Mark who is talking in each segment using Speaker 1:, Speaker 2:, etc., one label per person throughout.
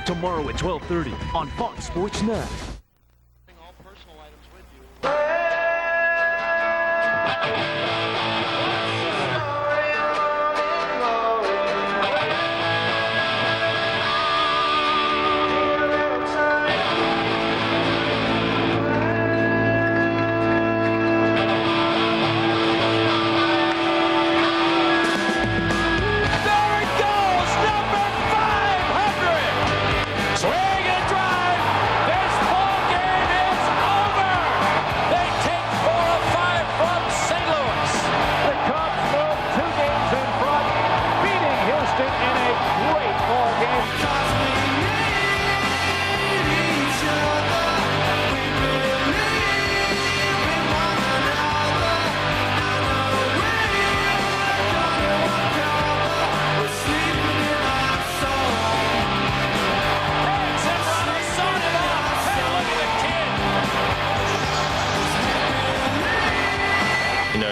Speaker 1: tomorrow at 12:30 on Fox Sports Net.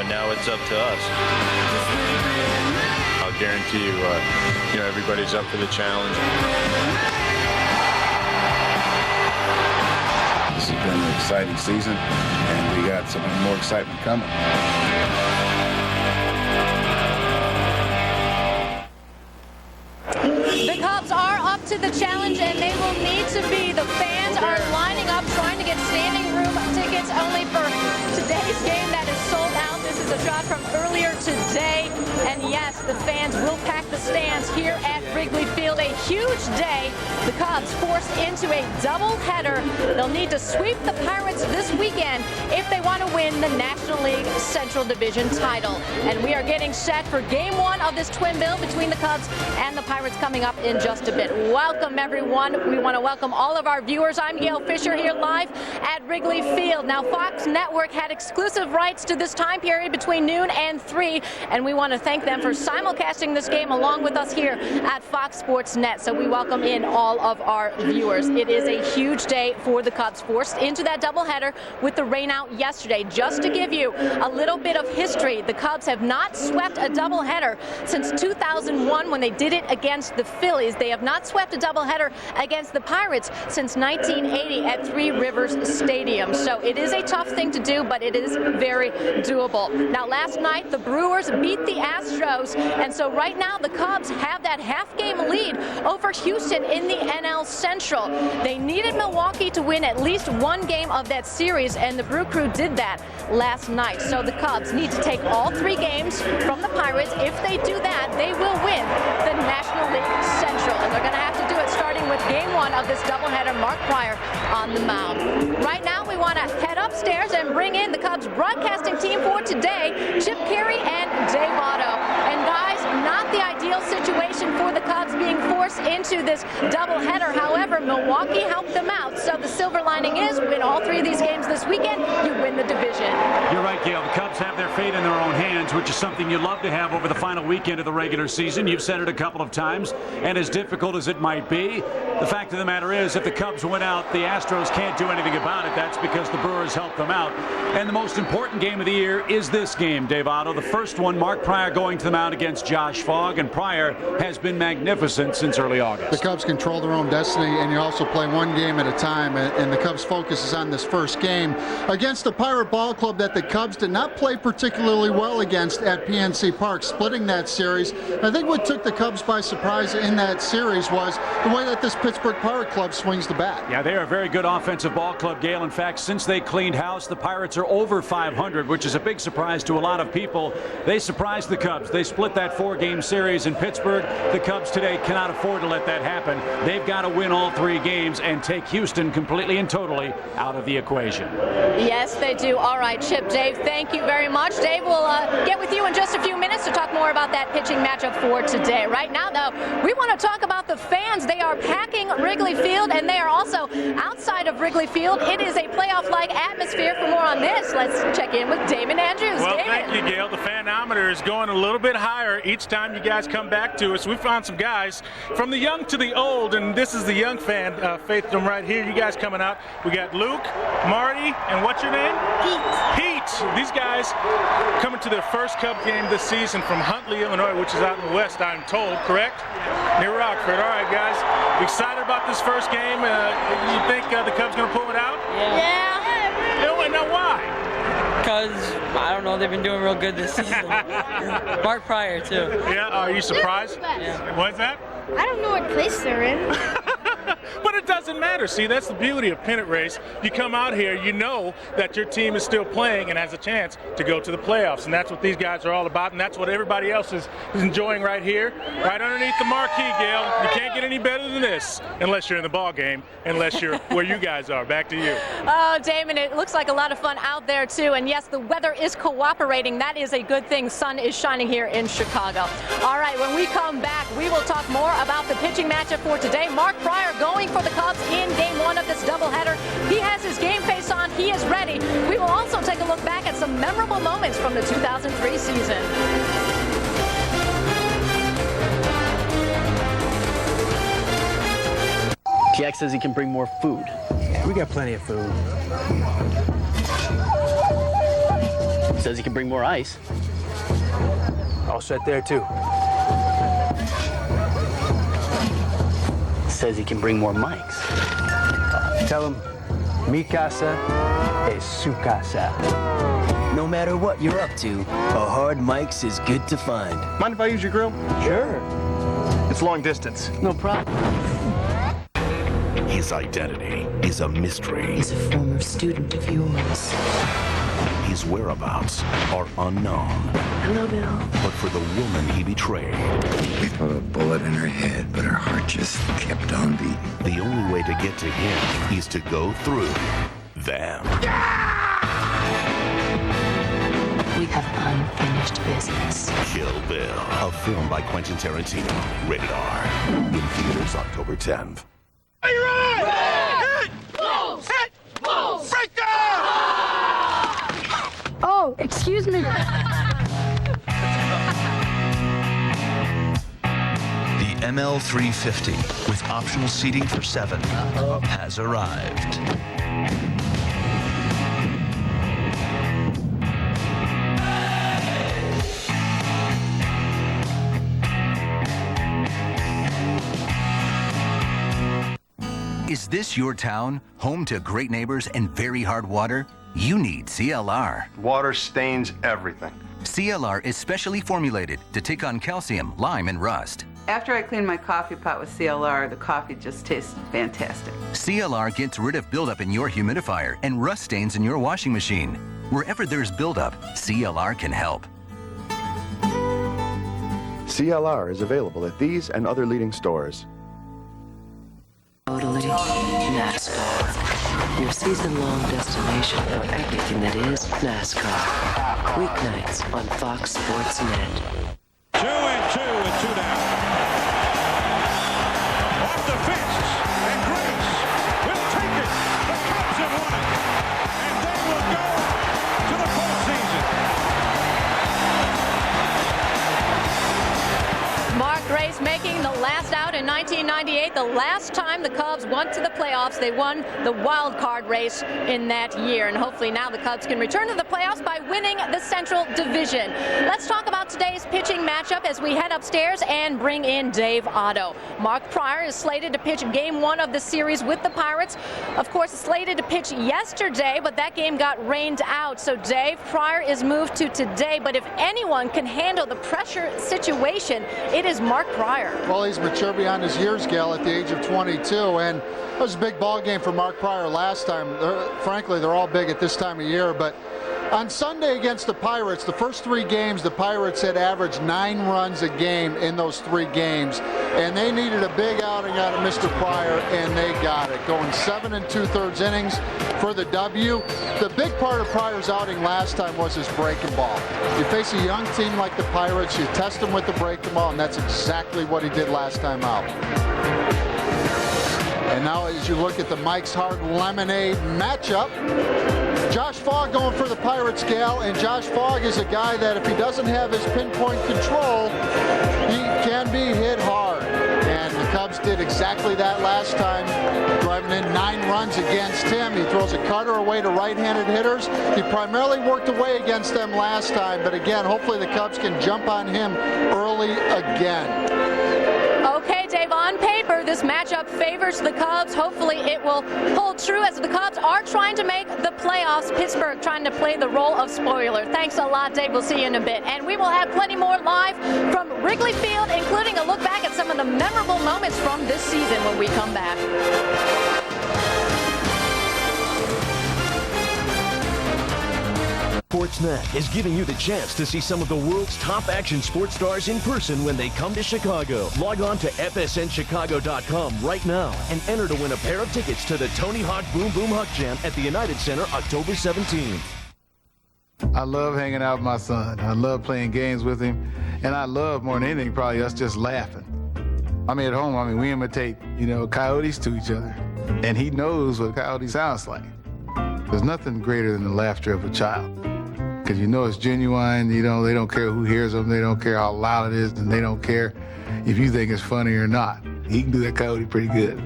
Speaker 2: Now it's up to us. I'll guarantee you, everybody's up for the challenge.
Speaker 3: This has been an exciting season, and we got some more excitement coming.
Speaker 4: The Cubs are up to the challenge, and they will need to be. The fans are lining up, trying to get standing room tickets only for today's game that is sold out. This is a shot from earlier today. And yes, the fans will pack the stands here at Wrigley Field. A huge day. The Cubs forced into a doubleheader. They'll need to sweep the Pirates this weekend if they want to win the National League Central Division title. And we are getting set for Game 1 of this twin bill between the Cubs and the Pirates coming up in just a bit. Welcome, everyone. We want to welcome all of our viewers. I'm Gail Fisher here live at Wrigley Field. Now, Fox Network had exclusive rights to this time period between noon and 3, and we want to thank them for simulcasting this game along with us here at Fox Sports Net. So we welcome in all of our viewers. It is a huge day for the Cubs, forced into that doubleheader with the rain out yesterday. Just to give you a little bit of history, the Cubs have not swept a doubleheader since 2001 when they did it against the Phillies. They have not swept a doubleheader against the Pirates since 1980 at Three Rivers Stadium. So it is a tough thing to do, but it is very doable. Now, last night, the Brewers beat the Astros, and so right now the Cubs have that half-game lead over Houston in the NL Central. They needed Milwaukee to win at least one game of that series, and the Brew Crew did that last night. So the Cubs need to take all 3 games from the Pirates. If they do that, they will win the National League Central, and they're going to have to do it starting with Game 1 of this doubleheader. Mark Pryor on the mound. Right now, we want to head upstairs and bring in the Cubs broadcasting team for today, Chip Carey and Dave Otto. And guys, not the ideal situation for the Cubs being forced into this doubleheader. However, Milwaukee helped them out. So the silver lining is, win all 3 of these games this weekend, you win the division.
Speaker 5: You're right, Gail. The Cubs have their fate in their own hands, which is something you love to have over the final weekend of the regular season. You've said it a couple of times, and as difficult as it might be, the fact of the matter is, if the Cubs win out, the Astros can't do anything about it. That's because the Brewers helped them out. And the most important game of the year is this game, Dave Otto. The first one, Mark Pryor going to the mound against Josh Fogg, and Pryor has been magnificent since early August.
Speaker 6: The Cubs control their own destiny, and you also play one game at a time, and the Cubs' focus is on this first game against the Pirate Ball Club that the Cubs did not play particularly well against at PNC Park, splitting that series. I think what took the Cubs by surprise in that series was the way that this Pittsburgh Pirate Club swings the bat.
Speaker 5: Yeah, they are a very good offensive ball club, Gail. In fact, since they cleaned house, the Pirates are over 500, which is a big surprise to a lot of people. They surprised the Cubs. They split that 4-game series in Pittsburgh. The Cubs today cannot afford to let that happen. They've got to win all 3 games and take Houston completely and totally out of the equation.
Speaker 4: Yes, they do. All right, Chip, Dave, thank you very much. Dave, we'll get with you in just a few minutes to talk more about that pitching matchup for today. Right now, though, we want to talk about the fans. They are packing Wrigley Field, and they are also outside of Wrigley Field. It is a playoff-like atmosphere. For more on this, let's check in with Damon Andrews.
Speaker 7: Well,
Speaker 4: Damon.
Speaker 7: thank you, Gail. The fanometer is going a little bit higher each time you guys come back to us. We found some guys from the young to the old, and this is the young fan, Faith, them right here. You guys coming out. We got Luke, Marty, and what's your name? Pete. These guys coming to their first Cub game this season from Huntley, Illinois, which is out in the west, I'm told, correct? Near Rockford. All right, guys. Excited about this first game? You think the Cubs going to pull it out?
Speaker 8: Yeah.
Speaker 7: Now why?
Speaker 8: Because, I don't know, they've been doing real good this season. Mark Pryor, too.
Speaker 7: Yeah, are you surprised?
Speaker 8: Yeah.
Speaker 7: What's that?
Speaker 9: I don't know what place they're in.
Speaker 7: But it doesn't matter. See, that's the beauty of pennant race. You come out here, you know that your team is still playing and has a chance to go to the playoffs. And that's what these guys are all about. And that's what everybody else is enjoying right here, right underneath the marquee, Gail. You can't get any better than this unless you're in the ball game, unless you're where you guys are. Back to you.
Speaker 4: Oh, Damon, it looks like a lot of fun out there, too. And yes, the weather is cooperating. That is a good thing. Sun is shining here in Chicago. All right, when we come back, we will talk more about the pitching matchup for today. Mark Pryor going for the Cubs in game one of this doubleheader. He has his game face on. He is ready. We will also take a look back at some memorable moments from the 2003 season.
Speaker 10: Jack says he can bring more food.
Speaker 11: We got plenty of food.
Speaker 10: He says he can bring more ice.
Speaker 11: All set there, too.
Speaker 10: Says he can bring more mics.
Speaker 11: Tell him, mi casa es su casa.
Speaker 12: No matter what you're up to, a hard mic's is good to find.
Speaker 13: Mind if I use your grill?
Speaker 11: Sure.
Speaker 13: It's long distance.
Speaker 10: No problem.
Speaker 14: His identity is a mystery.
Speaker 15: He's a former student of yours.
Speaker 14: His whereabouts are unknown.
Speaker 15: Hello, Bill.
Speaker 14: But for the woman he betrayed,
Speaker 16: we put a bullet in her head, but her heart just kept on beating.
Speaker 14: The only way to get to him is to go through them.
Speaker 15: We have unfinished business.
Speaker 14: Kill Bill, a film by Quentin Tarantino. Rated R. In theaters October 10th.
Speaker 17: Are you ready? Hit! Balls! Hit! Balls! Break down!
Speaker 9: Oh, excuse me.
Speaker 18: The ML 350 with optional seating for 7 has arrived.
Speaker 19: Is this your town, home to great neighbors and very hard water? You need CLR.
Speaker 20: Water stains everything.
Speaker 19: CLR is specially formulated to take on calcium, lime, and rust.
Speaker 21: After I clean my coffee pot with CLR, the coffee just tastes fantastic.
Speaker 19: CLR gets rid of buildup in your humidifier and rust stains in your washing machine. Wherever there's buildup, CLR can help.
Speaker 20: CLR is available at these and other leading stores.
Speaker 15: Totally NASCAR. Your season-long destination for everything that is NASCAR. Weeknights on Fox Sports Net.
Speaker 17: 2 and 2 down. Off the fence, and Grace will take it. The Cubs have won it, and they will go to the postseason.
Speaker 4: Mark Grace making the last out in 1998. The last time the Cubs went to the playoffs, they won the wild card race in that year. And hopefully now the Cubs can return to the playoffs by winning the Central Division. Let's talk about today's pitching matchup as we head upstairs and bring in Dave Otto. Mark Pryor is slated to pitch game one of the series with the Pirates. Of course, slated to pitch yesterday, but that game got rained out. So Dave, Pryor is moved to today. But if anyone can handle the pressure situation, it is Mark Pryor.
Speaker 6: Well, he's mature beyond his years, Gail, at the age of 22, and it was a big ball game for Mark Pryor last time. Frankly, they're all big at this time of year, but on Sunday against the Pirates, the first 3 games, the Pirates had averaged 9 runs a game in those 3 games, and they needed a big outing out of Mr. Pryor, and they got it, going 7 2/3 innings for the W. The big part of Pryor's outing last time was his breaking ball. You face a young team like the Pirates, you test them with the breaking ball, and that's exactly what he did last time out. And now as you look at the Mike's Hard Lemonade matchup, Josh Fogg going for the Pirates, Gal, and Josh Fogg is a guy that if he doesn't have his pinpoint control, he can be hit hard. And the Cubs did exactly that last time, driving in 9 runs against him. He throws a cutter away to right-handed hitters. He primarily worked away against them last time, but again, hopefully the Cubs can jump on him early again.
Speaker 4: Okay, say, Dave, on paper, this matchup favors the Cubs. Hopefully it will hold true as the Cubs are trying to make the playoffs. Pittsburgh trying to play the role of spoiler. Thanks a lot, Dave. We'll see you in a bit. And we will have plenty more live from Wrigley Field, including a look back at some of the memorable moments from this season when we come back.
Speaker 1: Sportsnet is giving you the chance to see some of the world's top action sports stars in person when they come to Chicago. Log on to FSNChicago.com right now and enter to win a pair of tickets to the Tony Hawk Boom Boom Huck Jam at the United Center October 17th.
Speaker 3: I love hanging out with my son. I love playing games with him. And I love more than anything probably us just laughing. I mean, at home, we imitate, coyotes to each other. And he knows what a coyote sounds like. There's nothing greater than the laughter of a child. Because it's genuine, they don't care who hears them, they don't care how loud it is, and they don't care if you think it's funny or not. He can do that coyote pretty good.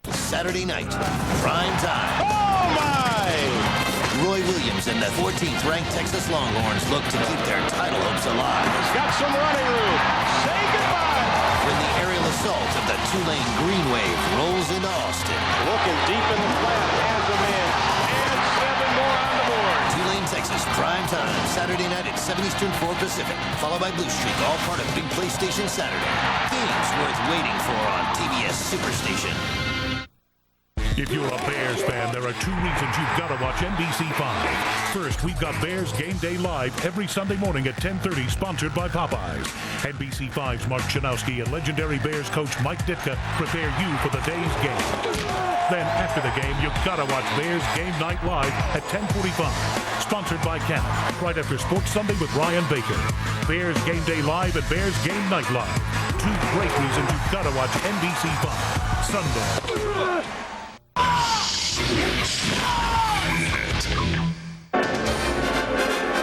Speaker 22: Saturday night, prime time. Oh my! Roy Williams and the 14th ranked Texas Longhorns look to keep their title hopes alive.
Speaker 17: He's got some running room. Say goodbye.
Speaker 22: When the aerial assault of the Tulane Green Wave rolls into Austin.
Speaker 17: Looking deep in the flat, has them in, and 7 more on the board.
Speaker 22: Tulane, Texas, prime time, Saturday night at 7 Eastern, 4 Pacific, followed by Blue Streak, all part of Big PlayStation Saturday. Games worth waiting for on TBS Superstation.
Speaker 23: If you're a Bears fan, there are 2 reasons you've got to watch NBC5. First, we've got Bears Game Day Live every Sunday morning at 10:30, sponsored by Popeyes. NBC5's Mark Chanowski and legendary Bears coach Mike Ditka prepare you for the day's game. Then, after the game, you've got to watch Bears Game Night Live at 10:45, sponsored by Canon, right after Sports Sunday with Ryan Baker. Bears Game Day Live and Bears Game Night Live. 2 great reasons you've got to watch NBC5 Sunday.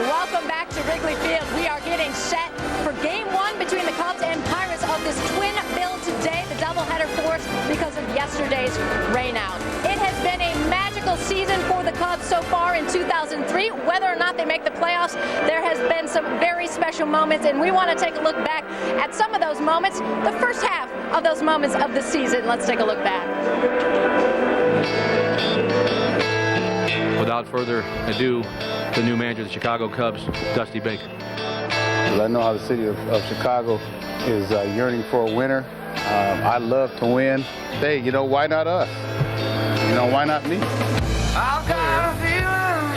Speaker 4: Welcome back to Wrigley Field. We are getting set for Game 1 between the Cubs and Pirates of this twin bill today, the doubleheader forced because of yesterday's rainout. It has been a magical season for the Cubs so far in 2003. Whether or not they make the playoffs, there has been some very special moments, and we want to take a look back at some of those moments, the first half of those moments of the season. Let's take a look back.
Speaker 24: Without further ado, the new manager of the Chicago Cubs, Dusty Baker.
Speaker 3: I know how the city of Chicago is yearning for a winner. I love to win. Hey, why not us? Why not me?
Speaker 17: I've got a feeling.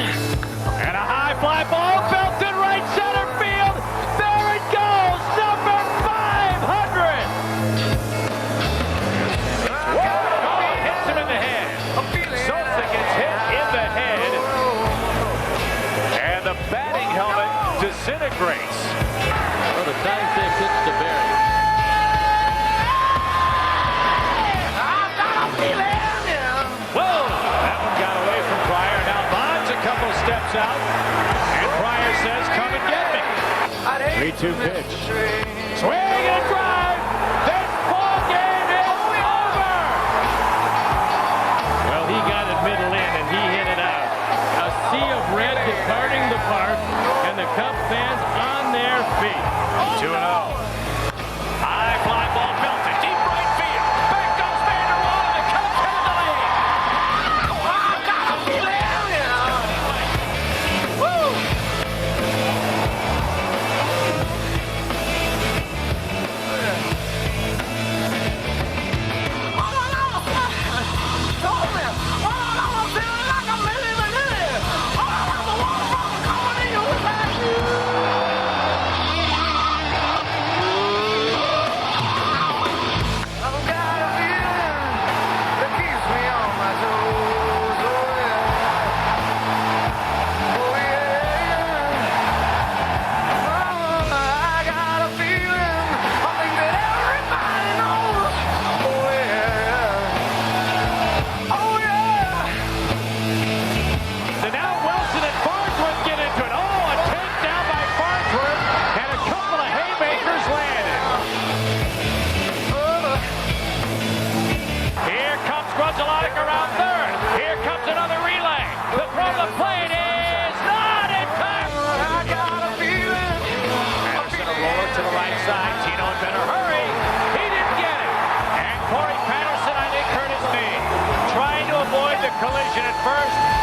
Speaker 17: And a high fly ball belted right center field. There it goes, number 500. Whoa, hits him in the head. Sosa gets hit in the head. And the batting helmet disintegrates.
Speaker 24: Well, the time save pitch to Barry.
Speaker 17: Whoa! That one got away from Pryor. Now Bond's a couple steps out. And Pryor says, come and get me. 3-2 pitch. Swing and drive. This ball game is over.
Speaker 25: Well, he got it middle in and he hit it out. A sea of red departing the park and the Cub fans on their feet.
Speaker 17: 2-0. High fly ball belted. Deep right field. Back goes Vanderwall and the Cubs have the lead. Woo! to the right side. Tino in better hurry. He didn't get it. And Corey Patterson, I think, hurt his knee. Trying to avoid the collision at first.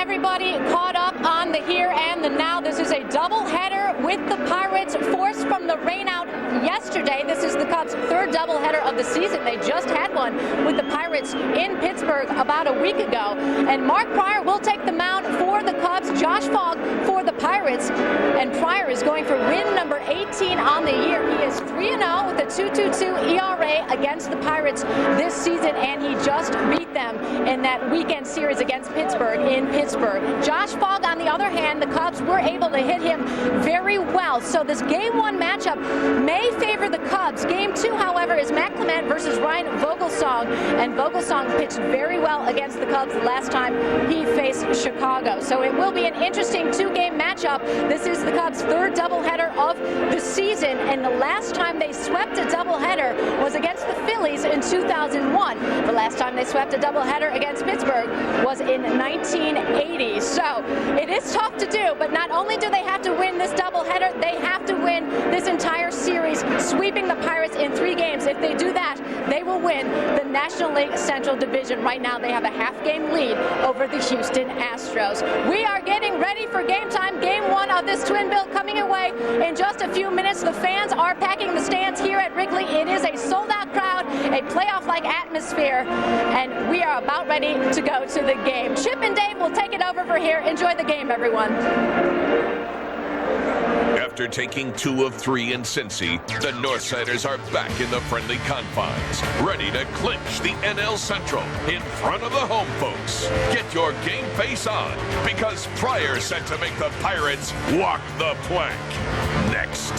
Speaker 4: Everybody caught up on the here and the now. This is a doubleheader with the Pirates forced from the rainout yesterday. This is the Cubs' third doubleheader of the season. They just had one with the Pirates in Pittsburgh about a week ago. And Mark Pryor will take the mound for the Cubs. Josh Fogg for the Pirates. And Pryor is going for win number 18 on the year. He is 3-0 with a 2.22 ERA against the Pirates this season, and he just beat them in that weekend series against Pittsburgh in Pittsburgh. Josh Fogg, on the other hand, the Cubs were able to hit him very well. So this Game 1 matchup may favor the Cubs. Game 2, however, is Matt Clement versus Ryan Vogelsong. And Vogelsong pitched very well against the Cubs the last time he faced Chicago. So it will be an interesting two-game matchup. This is the Cubs' third doubleheader of the season. And the last time they swept a doubleheader was against the Phillies in 2001. The last time they swept a doubleheader against Pittsburgh was in 1980. So it is tough to do, but not only do they have to win this doubleheader, they have to win this entire series, sweeping the Pirates in 3 games. If they do that, they will win the National League Central Division. Right now, they have a half-game lead over the Houston Astros. We are getting ready for game time. Game 1 of this twin bill coming away in just a few minutes. The fans are packing the stands here at Wrigley. It is a sold-out crowd, a playoff-like atmosphere, and we are about ready to go to the game. Chip and Dave will take it over for here. Enjoy the game, everyone.
Speaker 2: After taking 2 of 3 in Cincy, the Northsiders are back in the friendly confines, ready to clinch the NL Central in front of the home folks. Get your game face on, because Pryor's set to make the Pirates walk the plank. Next.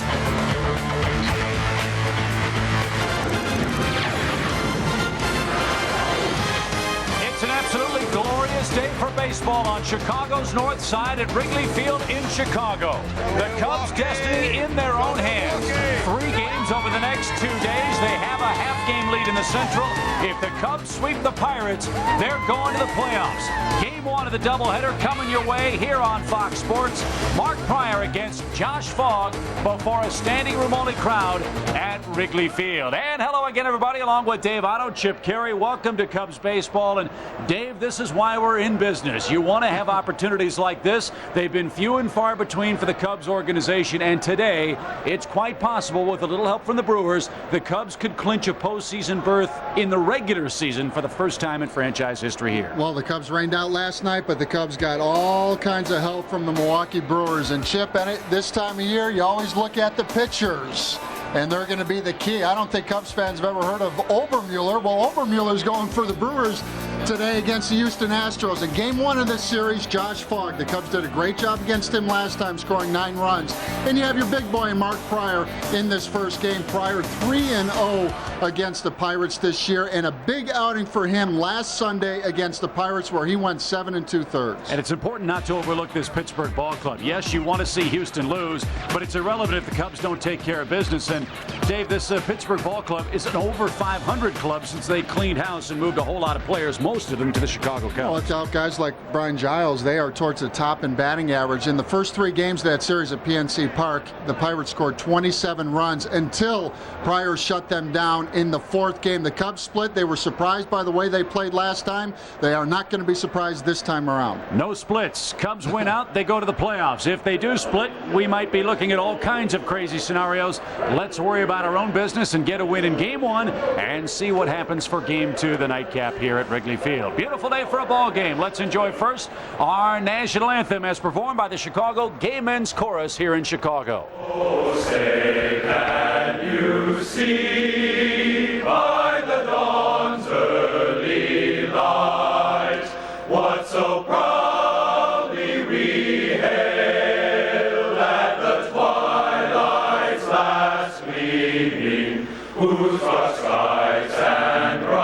Speaker 17: It's an absolutely glorious day for baseball on Chicago's north side at Wrigley Field in Chicago. The Cubs' destiny in their own hands. 3 games over the next 2 days. They have a half-game lead in the Central. If the Cubs sweep the Pirates, they're going to the playoffs. Game 1 of the doubleheader coming your way here on Fox Sports. Mark Pryor against Josh Fogg before a standing room only crowd at Wrigley Field. And hello again, everybody, along with Dave Otto, Chip Carey. Welcome to Cubs baseball. And Dave, this is why we're in business. You want to have opportunities like this. They've been few and far between for the Cubs organization, and today it's quite possible, with a little help from the Brewers, the Cubs could clinch a postseason berth in the regular season for the first time in franchise history here.
Speaker 6: Well, the Cubs rained out last night, but the Cubs got all kinds of help from the Milwaukee Brewers. And Chip, this time of year, you always look at the pitchers, and they're going to be the key. I don't think Cubs fans have ever heard of Obermueller. Well, Obermueller's going for the Brewers today against the Houston Astros. In Game 1 of this series, Josh Fogg. The Cubs did a great job against him last time, scoring 9 runs. And you have your big boy, Mark Pryor, in this first game. Pryor 3-0 against the Pirates this year, and a big outing for him last Sunday against the Pirates, where he went 7 2/3.
Speaker 17: And it's important not to overlook this Pittsburgh ball club. Yes, you want to see Houston lose, but it's irrelevant if the Cubs don't take care of business. And Dave, this Pittsburgh ball club is an over 500 club since they cleaned house and moved a whole lot of players, most of them to the Chicago Cubs.
Speaker 6: Well, without guys like Brian Giles, they are towards the top in batting average. In the first 3 games of that series at PNC Park, the Pirates scored 27 runs until Pryor shut them down in the 4th game. The Cubs split. They were surprised by the way they played last time. They are not going to be surprised this time around.
Speaker 17: No splits. Cubs win out, they go to the playoffs. If they do split, we might be looking at all kinds of crazy scenarios. Let's worry about our own business and get a win in Game 1 and see what happens for Game 2, the nightcap here at Wrigley Field. Beautiful day for a ball game. Let's enjoy first our national anthem as performed by the Chicago Gay Men's Chorus here in Chicago.
Speaker 5: Oh, say can you see by the dawn's early light what so proudly we hailed at the twilight's last gleaming, whose dark skies and bright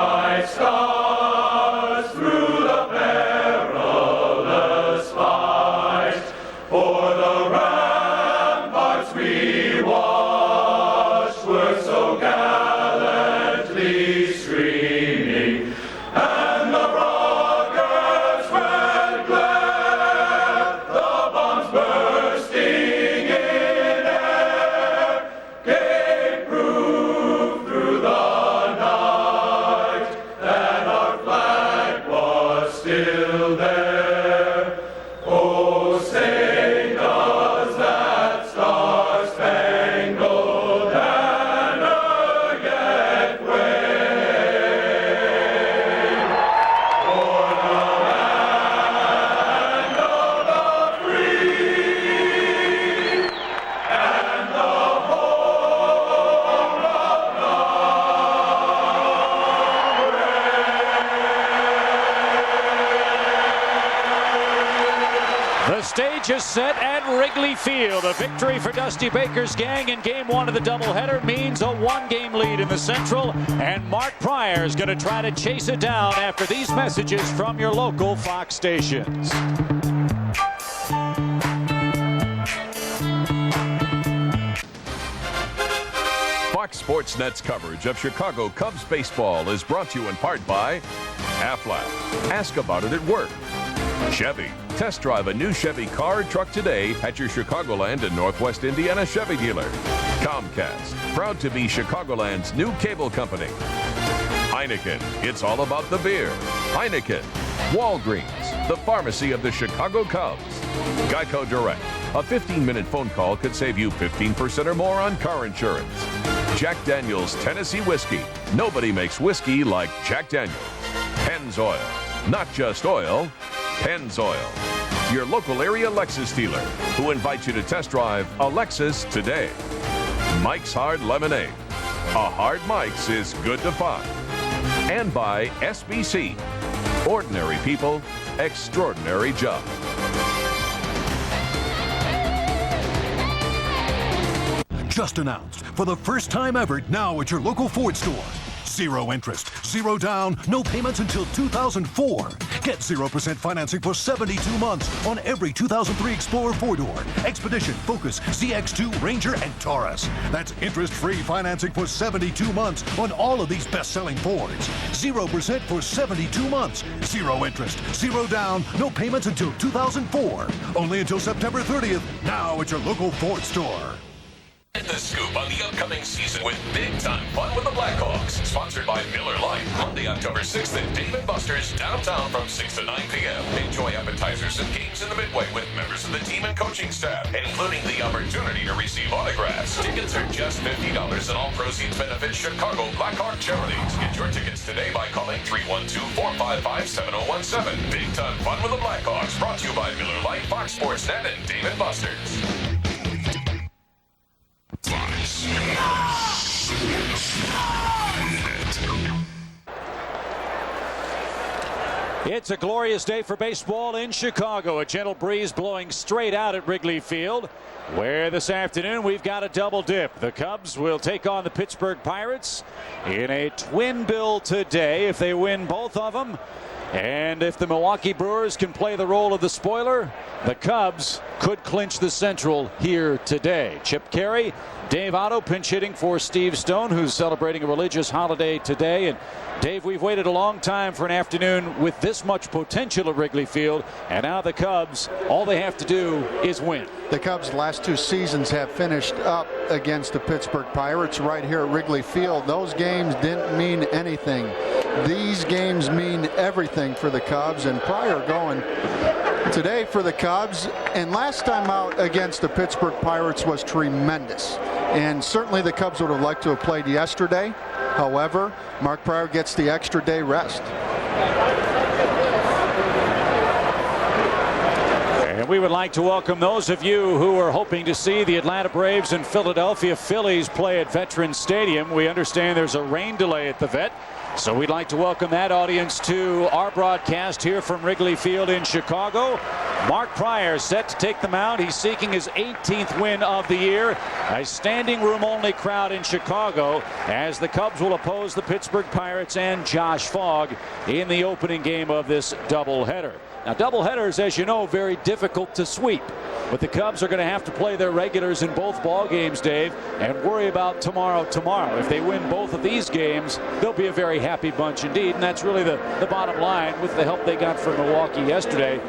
Speaker 17: stage is set at Wrigley Field. A victory for Dusty Baker's gang in Game 1 of the doubleheader means a 1-game lead in the Central, and Mark Pryor is going to try to chase it down after these messages from your local Fox stations.
Speaker 2: Fox Sports Net's coverage of Chicago Cubs baseball is brought to you in part by Aflac. Ask about it at work. Chevy. Test drive a new Chevy car or truck today at your Chicagoland and Northwest Indiana Chevy dealer. Comcast. Proud to be Chicagoland's new cable company. Heineken. It's all about the beer. Heineken. Walgreens. The pharmacy of the Chicago Cubs. Geico Direct. A 15-minute phone call could save you 15% or more on car insurance. Jack Daniel's Tennessee Whiskey. Nobody makes whiskey like Jack Daniel's. Pennzoil. Not just oil, Pennzoil. Your local area Lexus dealer who invites you to test drive a Lexus today. Mike's Hard Lemonade. A hard Mike's is good to find. And by SBC. Ordinary people, extraordinary job.
Speaker 7: Just announced, for the first time ever, now at your local Ford store. 0 interest, 0 down, no payments until 2004. Get 0% financing for 72 months on every 2003 Explorer 4-door, Expedition, Focus, ZX2, Ranger, and Taurus. That's interest-free financing for 72 months on all of these best-selling Fords. 0% for 72 months. 0 interest, 0 down, no payments until 2004. Only until September 30th, now at your local Ford store.
Speaker 2: Get the scoop on the upcoming season with Big Time Fun with the Blackhawks. Sponsored by Miller Lite. Monday, October 6th at Dave & Buster's downtown from 6 to 9 p.m. Enjoy appetizers and games in the midway with members of the team and coaching staff, including the opportunity to receive autographs. Tickets are just $50 and all proceeds benefit Chicago Blackhawk charities. Get your tickets today by calling 312-455-7017. Big Time Fun with the Blackhawks. Brought to you by Miller Lite, Fox Sports Net, and Dave & Buster's.
Speaker 17: It's a glorious day for baseball in Chicago. A gentle breeze blowing straight out at Wrigley Field, where this afternoon we've got a double dip. The Cubs will take on the Pittsburgh Pirates in a twin bill today if they win both of them. And if the Milwaukee Brewers can play the role of the spoiler, the Cubs could clinch the Central here today. Chip Carey, Dave Otto pinch hitting for Steve Stone, who's celebrating a religious holiday today. And Dave, we've waited a long time for an afternoon with this much potential at Wrigley Field, and now the Cubs, all they have to do is win.
Speaker 6: The Cubs' last 2 seasons have finished up against the Pittsburgh Pirates right here at Wrigley Field. Those games didn't mean anything. These games mean everything for the Cubs, and Pryor going today for the Cubs. And last time out against the Pittsburgh Pirates was tremendous. And certainly the Cubs would have liked to have played yesterday. However, Mark Pryor gets the extra day rest.
Speaker 17: And we would like to welcome those of you who are hoping to see the Atlanta Braves and Philadelphia Phillies play at Veterans Stadium. We understand there's a rain delay at the Vet, so we'd like to welcome that audience to our broadcast here from Wrigley Field in Chicago. Mark Pryor set to take the mound. He's seeking his 18th win of the year. A standing room only crowd in Chicago as the Cubs will oppose the Pittsburgh Pirates and Josh Fogg in the opening game of this doubleheader. Now, doubleheaders, as you know, very difficult to sweep. But the Cubs are going to have to play their regulars in both ball games, Dave, and worry about tomorrow. If they win both of these games, they'll be a very happy bunch indeed. And that's really the bottom line with the help they got from Milwaukee yesterday.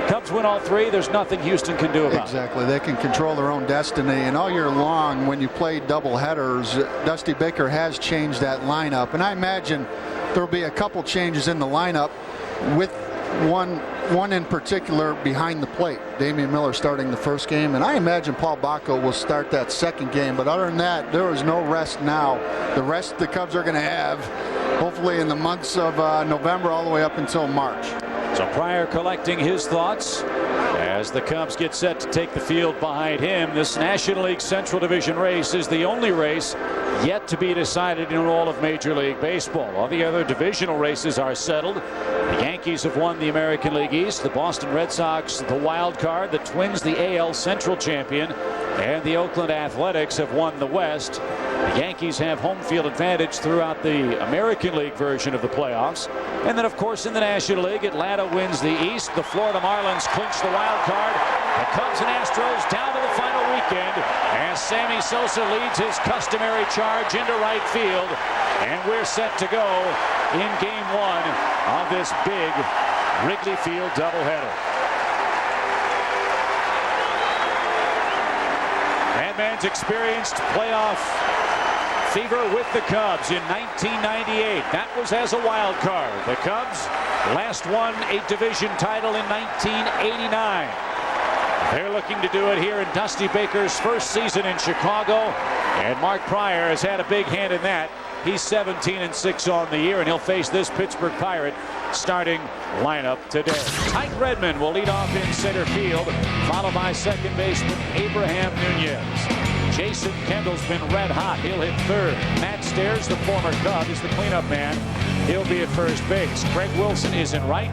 Speaker 17: Cubs win all 3. There's nothing Houston can do about it.
Speaker 6: Exactly. They can control their own destiny. And all year long, when you play doubleheaders, Dusty Baker has changed that lineup. And I imagine there'll be a couple changes in the lineup, with one in particular behind the plate. Damian Miller starting the first game, and I imagine Paul Bacco will start that second game. But other than that, there is no rest now. The rest the Cubs are going to have, hopefully in the months of November all the way up until March.
Speaker 17: So Pryor collecting his thoughts as the Cubs get set to take the field behind him. This National League Central Division race is the only race yet to be decided in all of Major League Baseball. All the other divisional races are settled. The Yankees have won the American League East, the Boston Red Sox the wild card, the Twins the AL Central champion, and the Oakland Athletics have won the West. The Yankees have home field advantage throughout the American League version of the playoffs. And then, of course, in the National League, Atlanta wins the East. The Florida Marlins clinch the wild card. The Cubs and Astros down to the final weekend as Sammy Sosa leads his customary charge into right field. And we're set to go in Game 1 of this big Wrigley Field doubleheader. Man's experienced playoff fever with the Cubs in 1998. That was as a wild card. The Cubs last won a division title in 1989. They're looking to do it here in Dusty Baker's first season in Chicago, and Mark Pryor has had a big hand in that. He's 17-6 on the year, and he'll face this Pittsburgh Pirate starting lineup today. Tyke Redmond will lead off in center field, followed by second baseman Abraham Nunez. Jason Kendall's been red hot. He'll hit third. Matt Stairs, the former Cub, is the cleanup man. He'll be at first base. Craig Wilson is in right.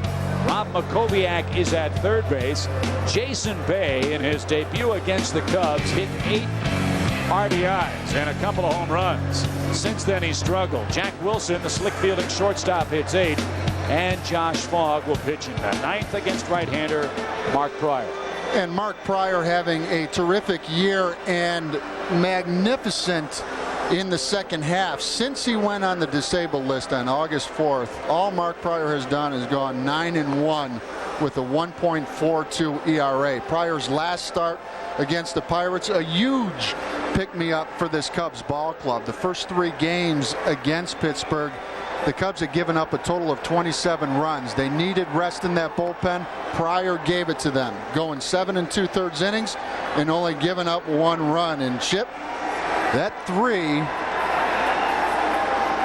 Speaker 17: Rob Makoviak is at third base. Jason Bay, in his debut against the Cubs, hit 8 RBIs and a couple of home runs. Since then, he struggled. Jack Wilson, the slick fielding shortstop, hits 8. And Josh Fogg will pitch in the 9th against right-hander Mark Pryor.
Speaker 6: And Mark Pryor having a terrific year and magnificent in the second half. Since he went on the disabled list on August 4th, all Mark Pryor has done is gone 9-1 with a 1.42 ERA. Pryor's last start against the Pirates, a huge pick-me-up for this Cubs ball club. The first 3 games against Pittsburgh, the Cubs had given up a total of 27 runs. They needed rest in that bullpen. Pryor gave it to them, going 7 2/3 innings and only giving up 1 run. And Chip, that 3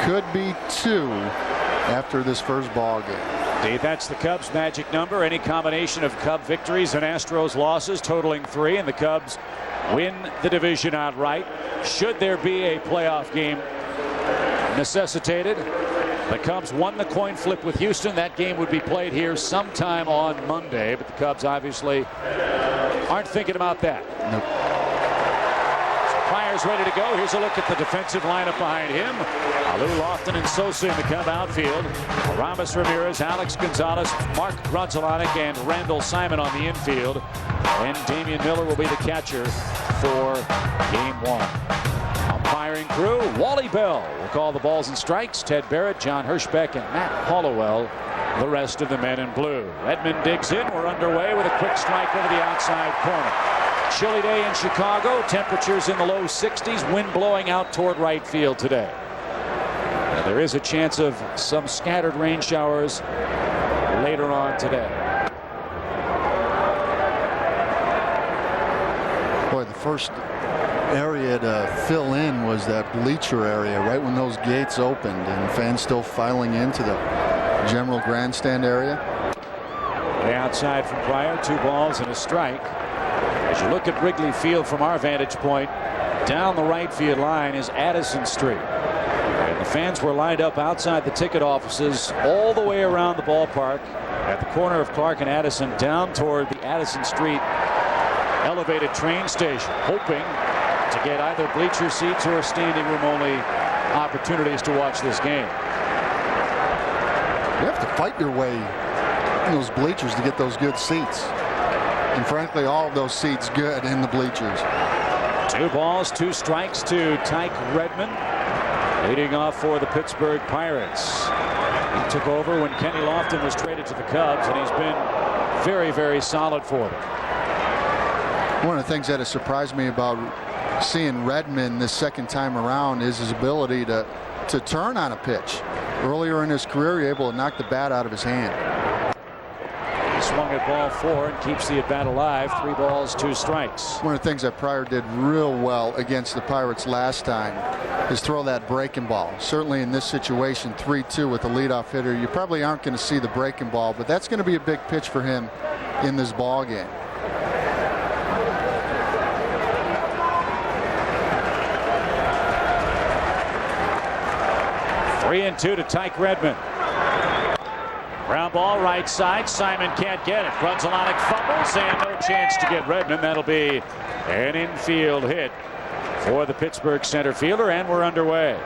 Speaker 6: could be 2 after this first ball game.
Speaker 17: Dave, that's the Cubs' magic number. Any combination of Cub victories and Astros losses totaling 3, and the Cubs win the division outright. Should there be a playoff game necessitated, the Cubs won the coin flip with Houston. That game would be played here sometime on Monday, but the Cubs obviously aren't thinking about that.
Speaker 6: Nope.
Speaker 17: So Pryor's ready to go. Here's a look at the defensive lineup behind him. Lou Lofton and Sosa in the Cub outfield. Aramis Ramirez, Alex Gonzalez, Mark Grunzelanic, and Randall Simon on the infield. And Damian Miller will be the catcher for Game 1. Umpiring crew, Wally Bell will call the balls and strikes. Ted Barrett, John Hirschbeck, and Matt Hollowell, the rest of the men in blue. Redmond digs in. We're underway with a quick strike over the outside corner. Chilly day in Chicago. Temperatures in the low 60s. Wind blowing out toward right field today. Now, there is a chance of some scattered rain showers later on today.
Speaker 6: Boy, the first area to fill in was that bleacher area right when those gates opened, and fans still filing into the general grandstand area.
Speaker 17: The outside from Pryor, 2 balls and a strike. As you look at Wrigley Field from our vantage point, down the right field line is Addison Street. And the fans were lined up outside the ticket offices all the way around the ballpark at the corner of Clark and Addison down toward the Addison Street elevated train station, hoping to get either bleacher seats or standing room only opportunities to watch this game.
Speaker 6: You have to fight your way in those bleachers to get those good seats. And frankly, all of those seats good in the bleachers.
Speaker 17: 2 balls, 2 strikes to Tyke Redmond, leading off for the Pittsburgh Pirates. He took over when Kenny Lofton was traded to the Cubs, and he's been very, very solid for them.
Speaker 6: One of the things that has surprised me about seeing Redmond this second time around is his ability to turn on a pitch. Earlier in his career, he's able to knock the bat out of his hand.
Speaker 17: He swung at ball 4 and keeps the at bat alive. 3 balls, 2 strikes.
Speaker 6: One of the things that Pryor did real well against the Pirates last time is throw that breaking ball. Certainly in this situation, 3-2 with the leadoff hitter, you probably aren't going to see the breaking ball, but that's going to be a big pitch for him in this ball game.
Speaker 17: 3-2 to Tyke Redmond. Ground ball right side. Simon can't get it. Grudzielanek fumbles and no chance to get Redmond. That'll be an infield hit for the Pittsburgh center fielder, and we're underway.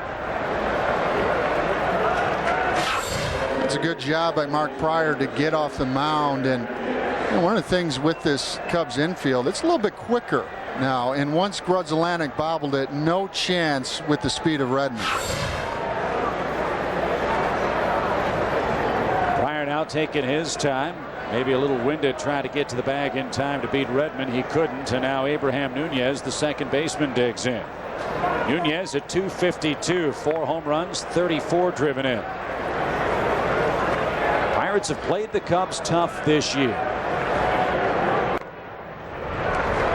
Speaker 6: It's a good job by Mark Pryor to get off the mound, and one of the things with this Cubs infield, it's a little bit quicker now, and once Grudzielanek bobbled it, no chance with the speed of Redmond.
Speaker 17: Pryor now taking his time, maybe a little winded trying to get to the bag in time to beat Redmond. He couldn't, and now Abraham Nunez, the second baseman, digs in. Nunez at .252, 4 home runs, 34 driven in. Pirates have played the Cubs tough this year.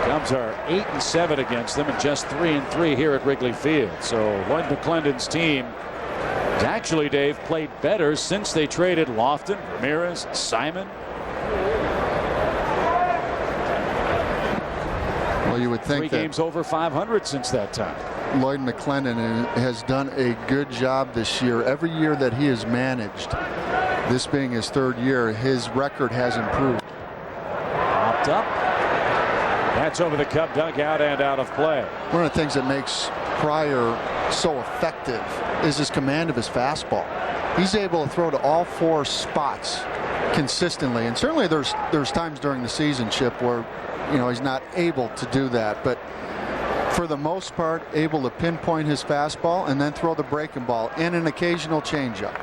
Speaker 17: Cubs are 8-7 against them and just 3-3 here at Wrigley Field. So Lloyd McClendon's team has actually, Dave, played better since they traded Lofton, Ramirez, Simon.
Speaker 6: Well, you would think
Speaker 17: 3
Speaker 6: that
Speaker 17: games over 500 since that time.
Speaker 6: Lloyd McClendon has done a good job this year. Every year that he has managed, this being his 3rd year, his record has improved.
Speaker 17: Popped up. That's over the Cub dugout and out of play.
Speaker 6: One of the things that makes Pryor so effective is his command of his fastball. He's able to throw to all 4 spots consistently, and certainly there's times during the season, Chip, where he's not able to do that, but for the most part able to pinpoint his fastball and then throw the breaking ball and an occasional changeup.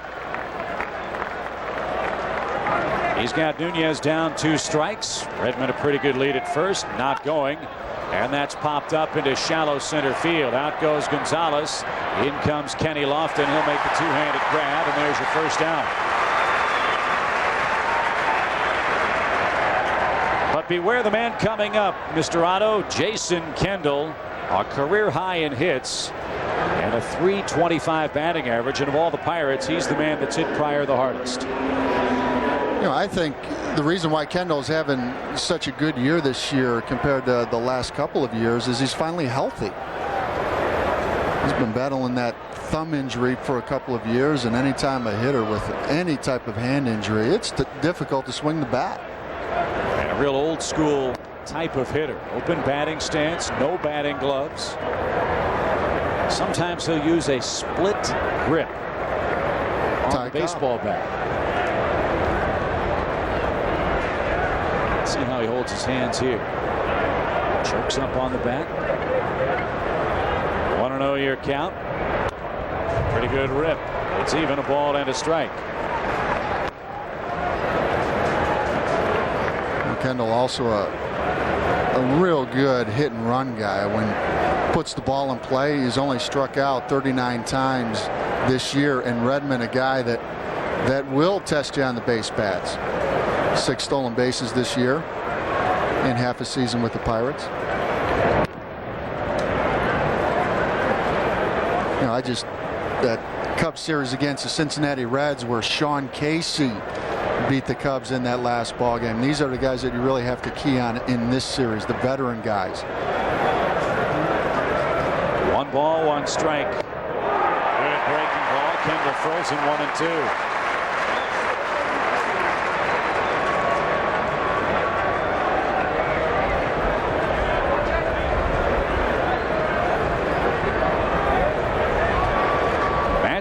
Speaker 17: He's got Nunez down 2 strikes. Redmond a pretty good lead at first, not going, and that's popped up into shallow center field. Out goes Gonzalez. In comes Kenny Lofton. He'll make the 2-handed grab, and there's your first down. But beware the man coming up, Mr. Otto, Jason Kendall, a career high in hits and a .325 batting average, and of all the Pirates, he's the man that's hit Pryor the hardest.
Speaker 6: I think the reason why Kendall's having such a good year this year compared to the last couple of years is he's finally healthy. He's been battling that thumb injury for a couple of years, and anytime a hitter with any type of hand injury, it's difficult to swing the bat.
Speaker 17: And a real old school type of hitter. Open batting stance, no batting gloves. Sometimes he'll use a split grip on the baseball bat. See how he holds his hands here. Chokes up on the bat. 1-0 your count. Pretty good rip. It's even, a ball and a strike.
Speaker 6: Kendall also a real good hit and run guy. When puts the ball in play, he's only struck out 39 times this year, and Redmond a guy that will test you on the base paths. 6 stolen bases this year in half a season with the Pirates. That Cubs series against the Cincinnati Reds, where Sean Casey beat the Cubs in that last ball game. These are the guys that you really have to key on in this series, the veteran guys.
Speaker 17: 1 ball, 1 strike. Good breaking ball. Kendall frozen 1-2.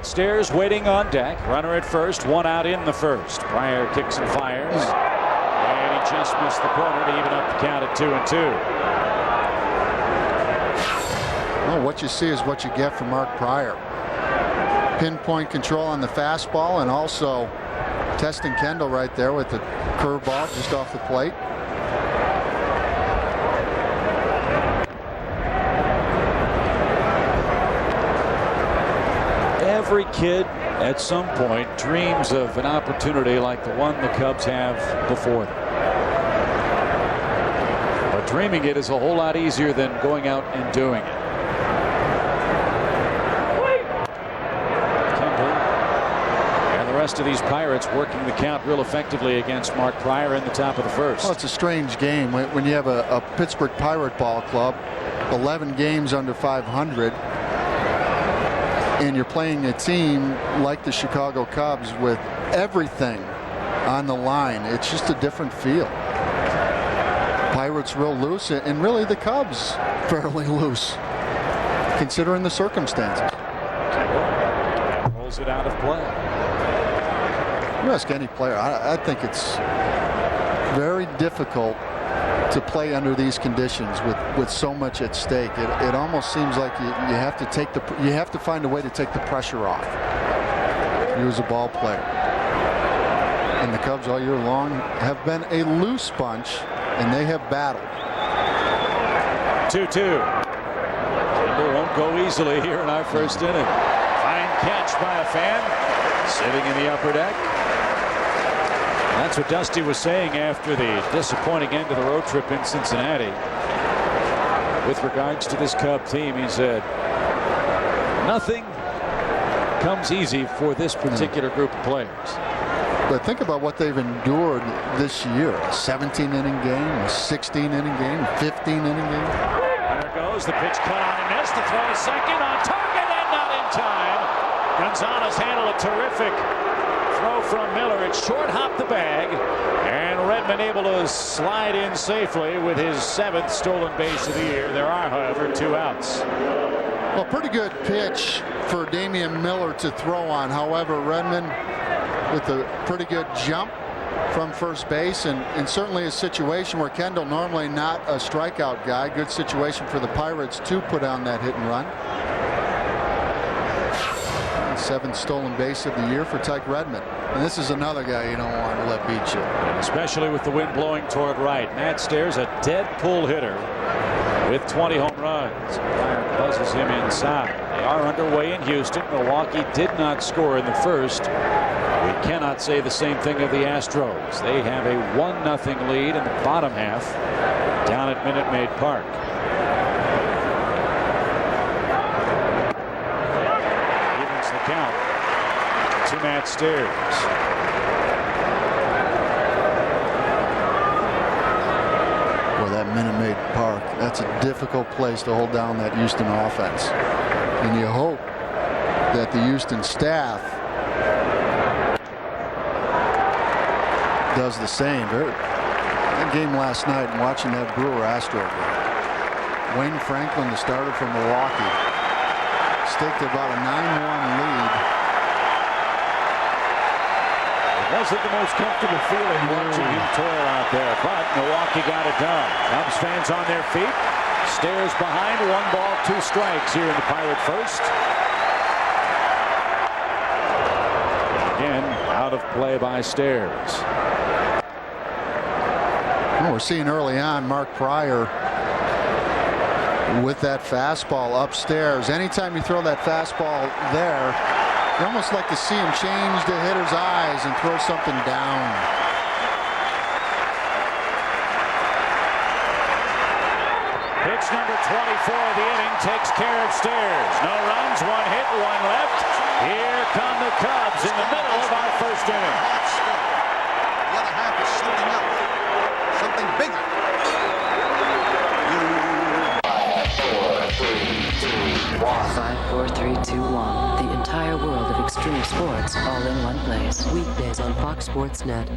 Speaker 17: Stairs waiting on deck. Runner at first, 1 out in the first. Pryor kicks and fires, and he just missed the corner to even up the count at 2-2.
Speaker 6: Well, what you see is what you get from Mark Pryor. Pinpoint control on the fastball, and also testing Kendall right there with the curveball just off the plate.
Speaker 17: Every kid at some point dreams of an opportunity like the one the Cubs have before them. But dreaming it is a whole lot easier than going out and doing it. Kendall and the rest of these Pirates working the count real effectively against Mark Pryor in the top of the first.
Speaker 6: Well, it's a strange game when you have a Pittsburgh Pirate ball club, 11 games under 500. and you're playing a team like the Chicago Cubs with everything on the line, it's just a different feel. Pirates real loose, and really the Cubs fairly loose, considering the circumstances.
Speaker 17: Rolls it out of play.
Speaker 6: You ask any player, I think it's very difficult to play under these conditions with so much at stake. It almost seems like you have to find a way to take the pressure off. You as a ball player. And the Cubs all year long have been a loose bunch, and they have battled.
Speaker 17: 2-2. Kendall won't go easily here in our first inning. Fine catch by a fan sitting in the upper deck. That's what Dusty was saying after the disappointing end of the road trip in Cincinnati. With regards to this Cub team, he said, nothing comes easy for this particular group of players.
Speaker 6: But think about what they've endured this year. A 17-inning game, a 16-inning game, a 15-inning game.
Speaker 17: There goes the pitch, cut on and missed. The throw to second, on target and not in time. Gonzalez handled a terrific throw from Miller. It short hopped the bag, and Redmond able to slide in safely with his 7th stolen base of the year. There are, however, 2 outs.
Speaker 6: Well, pretty good pitch for Damian Miller to throw on. However, Redmond with a pretty good jump from first base, and certainly a situation where Kendall, normally not a strikeout guy, good situation for the Pirates to put on that hit and run. 7th stolen base of the year for Tyke Redmond. And this is another guy you don't want to let beat you.
Speaker 17: Especially with the wind blowing toward right. Matt Stairs, a dead pull hitter with 20 home runs. Fire buzzes him inside. They are underway in Houston. Milwaukee did not score in the first. We cannot say the same thing of the Astros. They have a 1-0 lead in the bottom half down at Minute Maid Park. Evens the count to Matt Stairs.
Speaker 6: Well, that Minute Maid Park, that's a difficult place to hold down that Houston offense. And you hope that the Houston staff does the same. That game last night, and watching that Brewer-Astro game, Wayne Franklin, the starter from Milwaukee, staked about a 9-1 lead.
Speaker 17: It wasn't the most comfortable feeling watching him toil out there, but Milwaukee got it done. Cubs fans on their feet. Stairs behind, 1 ball, 2 strikes here in the Pirate first. Again, out of play by Stairs.
Speaker 6: We're seeing early on Mark Pryor with that fastball upstairs. Anytime you throw that fastball there, you almost like to see him change the hitter's eyes and throw something down.
Speaker 17: Pitch number 24 of the inning takes care of Stairs. No runs, 1 hit, 1 left. Here come the Cubs in the middle of our first inning.
Speaker 8: The other half is something else. Something bigger.
Speaker 15: 5, 4, 3, 2, 1. The entire world of extreme sports all in one place. Weekdays on Fox Sports Net.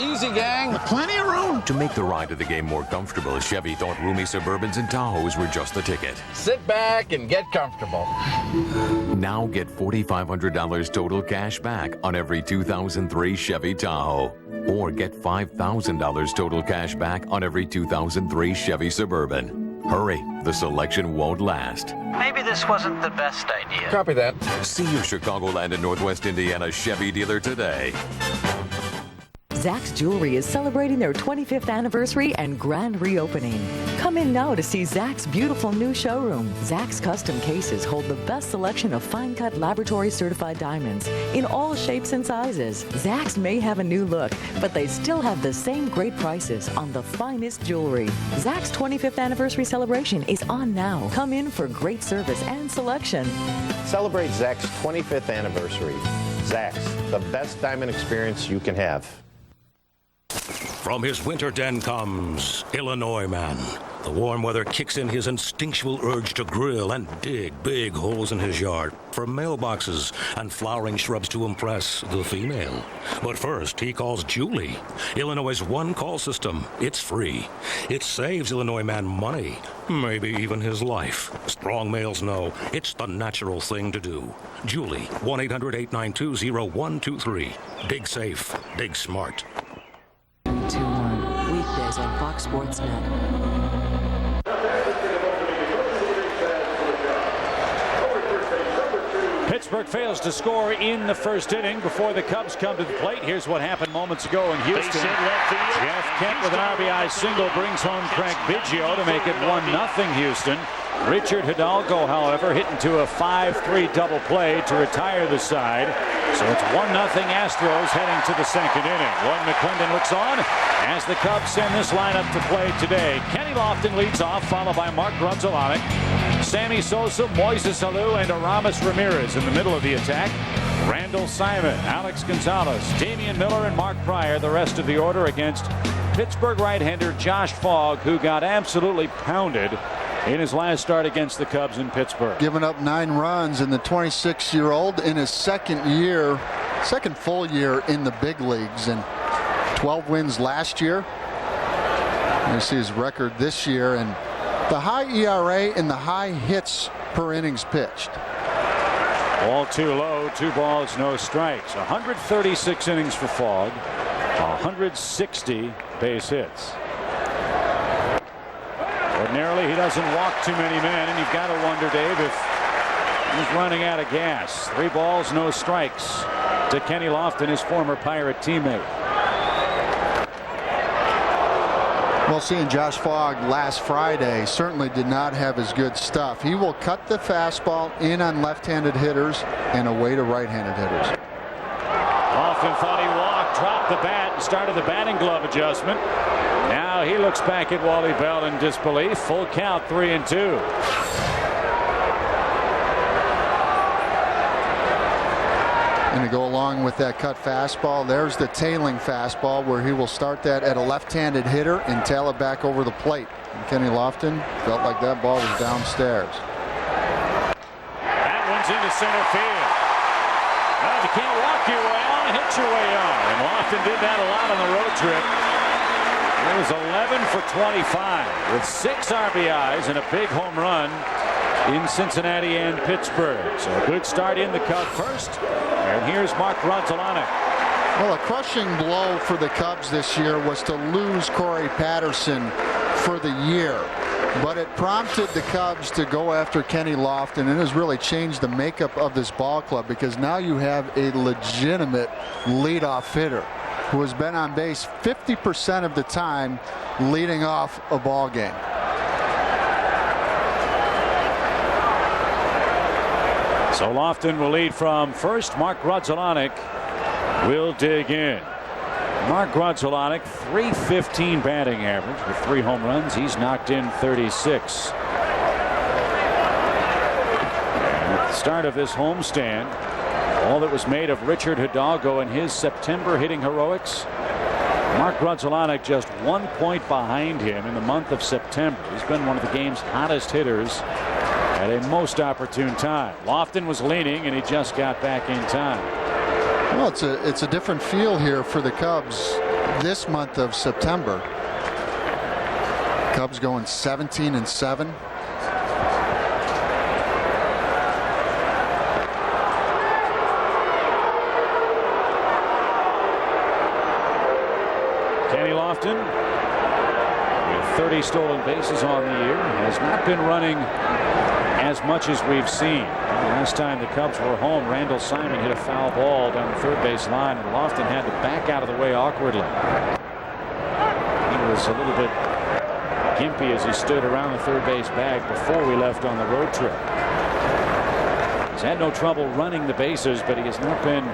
Speaker 10: Easy, gang. Plenty of room. To make the ride to the game more comfortable, Chevy thought roomy Suburbans and Tahoes were just the ticket.
Speaker 11: Sit back and get comfortable.
Speaker 10: Now get $4,500 total cash back on every 2003 Chevy Tahoe. Or get $5,000 total cash back on every 2003 Chevy Suburban. Hurry, the selection won't last.
Speaker 12: Maybe this wasn't the best idea.
Speaker 10: Copy that. See your Chicagoland and Northwest Indiana Chevy dealer today.
Speaker 13: Zach's Jewelry is celebrating their 25th anniversary and grand reopening. Come in now to see Zach's beautiful new showroom. Zach's custom cases hold the best selection of fine-cut laboratory-certified diamonds in all shapes and sizes. Zach's may have a new look, but they still have the same great prices on the finest jewelry. Zach's 25th anniversary celebration is on now. Come in for great service and selection.
Speaker 11: Celebrate Zach's 25th anniversary. Zach's, the best diamond experience you can have.
Speaker 26: From his winter den comes Illinois man,
Speaker 9: The warm weather kicks in his instinctual urge to grill and dig big holes in his yard for mailboxes and flowering shrubs to impress the female. But first, he calls Julie, Illinois' one call system. It's free. It saves Illinois man money, maybe even his life. Strong males know it's the natural thing to do. Julie, 1-800-892-0123. Dig safe, dig smart.
Speaker 15: 3-2-1. Weekdays on Fox Sports Net.
Speaker 17: Pittsburgh fails to score in the first inning before the Cubs come to the plate. Here's what happened moments ago in Houston. Jeff Kent with an RBI single brings home Craig Biggio to make it 1-0 Houston. Richard Hidalgo, however, hit into a 5-3 double play to retire the side. So it's 1-0 Astros heading to the second inning. Lloyd McClendon looks on as the Cubs send this lineup to play today. Kenny Lofton leads off, followed by Mark Grudzielanek, Sammy Sosa, Moises Alou, and Aramis Ramirez in the middle of the attack. Randall Simon, Alex Gonzalez, Damian Miller, and Mark Pryor, the rest of the order against Pittsburgh right-hander Josh Fogg, who got absolutely pounded in his last start against the Cubs in Pittsburgh.
Speaker 6: Giving up 9 runs, and the 26-year-old in his second full year in the big leagues, and 12 wins last year. You see his record this year, and the high ERA and the high hits per innings pitched.
Speaker 17: Ball too low, 2 balls, no strikes. 136 innings for Fogg, 160 base hits. Ordinarily, he doesn't walk too many men, and you've got to wonder, Dave, if he's running out of gas. 3 balls, no strikes to Kenny Lofton, his former Pirate teammate.
Speaker 6: Well, seeing Josh Fogg last Friday certainly did not have his good stuff. He will cut the fastball in on left-handed hitters and away to right-handed hitters.
Speaker 17: Lofton thought he walked, dropped the bat, and started the batting glove adjustment. Now he looks back at Wally Bell in disbelief. Full count, 3-2.
Speaker 6: And to go along with that cut fastball, there's the tailing fastball where he will start that at a left-handed hitter and tail it back over the plate. And Kenny Lofton felt like that ball was downstairs.
Speaker 17: That one's into center field. Well, you can't walk your way on, hit your way on. And Lofton did that a lot on the road trip. It was 11 for 25 with 6 RBIs and a big home run in Cincinnati and Pittsburgh. So a good start in the Cub first. And here's Mark Grudzielanek.
Speaker 6: Well, a crushing blow for the Cubs this year was to lose Corey Patterson for the year. But it prompted the Cubs to go after Kenny Lofton, and has really changed the makeup of this ball club, because now you have a legitimate leadoff hitter who has been on base 50% of the time leading off a ball game.
Speaker 17: So Lofton will lead from first. Mark Grudzielanek will dig in. Mark Grudzielanek, .315 batting average with 3 home runs. He's knocked in 36. And at the start of this homestand, all that was made of Richard Hidalgo and his September hitting heroics, Mark Grudzielanek just 1 point behind him in the month of September. He's been one of the game's hottest hitters at a most opportune time. Lofton was leaning, and he just got back in time.
Speaker 6: Well, it's a different feel here for the Cubs this month of September. Cubs going 17-7.
Speaker 17: Kenny Lofton, with 30 stolen bases on the year, has not been running as much as we've seen. Last time the Cubs were home, Randall Simon hit a foul ball down the third base line, and Lofton had to back out of the way awkwardly. He was a little bit gimpy as he stood around the third base bag before we left on the road trip. He's had no trouble running the bases, but he has not been,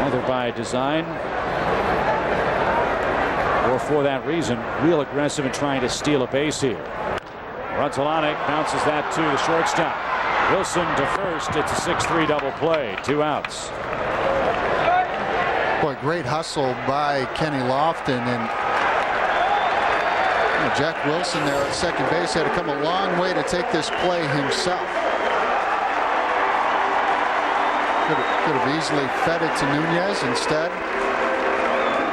Speaker 17: either by design or for that reason, real aggressive in trying to steal a base here. Grudzielanek bounces that to the shortstop. Wilson to first. It's a 6-3 double play. 2 outs.
Speaker 6: Boy, great hustle by Kenny Lofton, and Jack Wilson there at second base had to come a long way to take this play himself. Could have easily fed it to Nunez. Instead,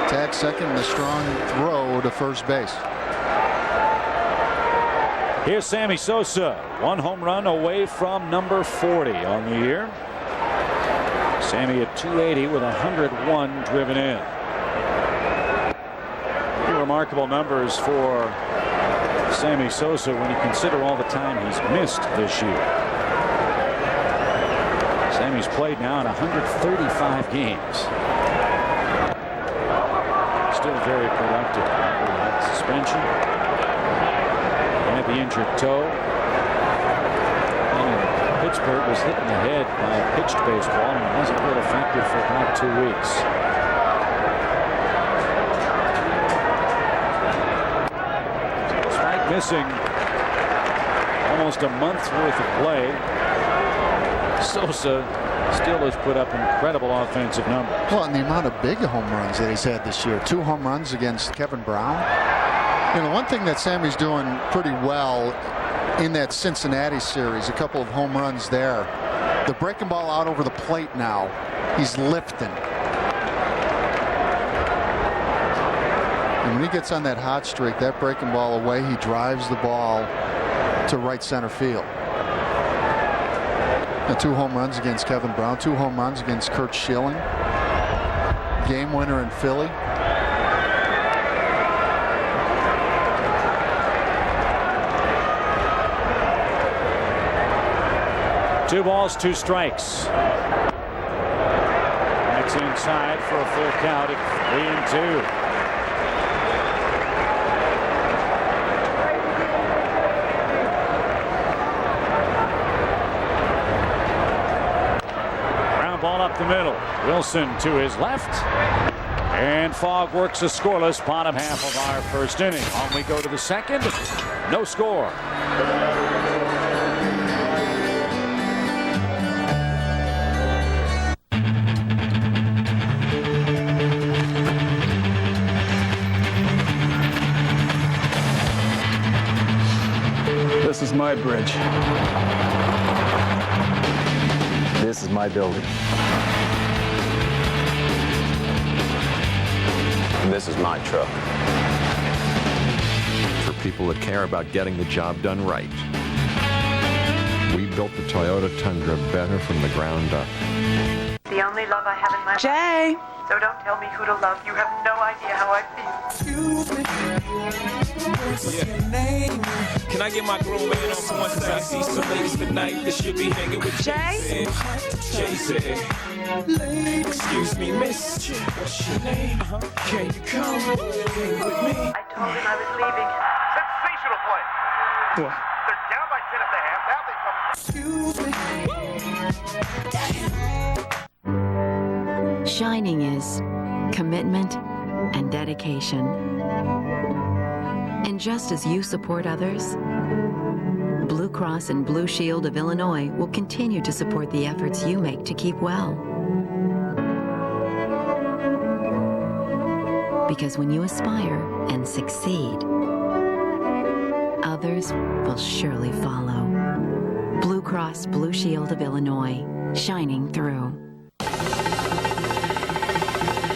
Speaker 6: tag second and a strong throw to first base.
Speaker 17: Here's Sammy Sosa, 1 home run away from number 40 on the year. Sammy at 280 with 101 driven in. Pretty remarkable numbers for Sammy Sosa when you consider all the time he's missed this year. Sammy's played now in 135 games. Still very productive. That suspension. And the injured toe. And Pittsburgh was hit in the head by a pitched baseball and wasn't real effective for about 2 weeks. Despite missing almost a month's worth of play, Sosa still has put up incredible offensive numbers.
Speaker 6: Well, and the amount of big home runs that he's had this year. 2 home runs against Kevin Brown. You know, one thing that Sammy's doing pretty well in that Cincinnati series, a couple of home runs there. The breaking ball out over the plate now, he's lifting. And when he gets on that hot streak, that breaking ball away, he drives the ball to right center field. And 2 home runs against Kevin Brown, 2 home runs against Kurt Schilling. Game winner in Philly.
Speaker 17: Two balls, 2 strikes. That's inside for a full count at 3-2. Ball up the middle. Wilson to his left. And Fogg works a scoreless bottom half of our first inning. On we go to the second. No score.
Speaker 14: This is my bridge. This is my building.
Speaker 16: And this is my truck.
Speaker 10: For people that care about getting the job done right. We built the Toyota Tundra better from the ground up.
Speaker 18: The only love I have in my life.
Speaker 19: Jay!
Speaker 18: So don't tell me who to love. You have no idea how I feel.
Speaker 21: Excuse me. What's your name? Can I get my grown man on for one second? I see some ladies tonight that should be hanging with Jay. Jay said, excuse me, miss. What's your name? Can you come hang with me?
Speaker 18: I told him I was leaving.
Speaker 26: Sensational play.
Speaker 21: What?
Speaker 26: They're down by 10 at the half. Now they come.
Speaker 19: Excuse me.
Speaker 26: Shining is commitment and dedication. And just as you support others, Blue Cross and Blue Shield of Illinois will continue to support the efforts you make to keep well. Because when you aspire and succeed, others will surely follow. Blue Cross Blue Shield of Illinois, shining through.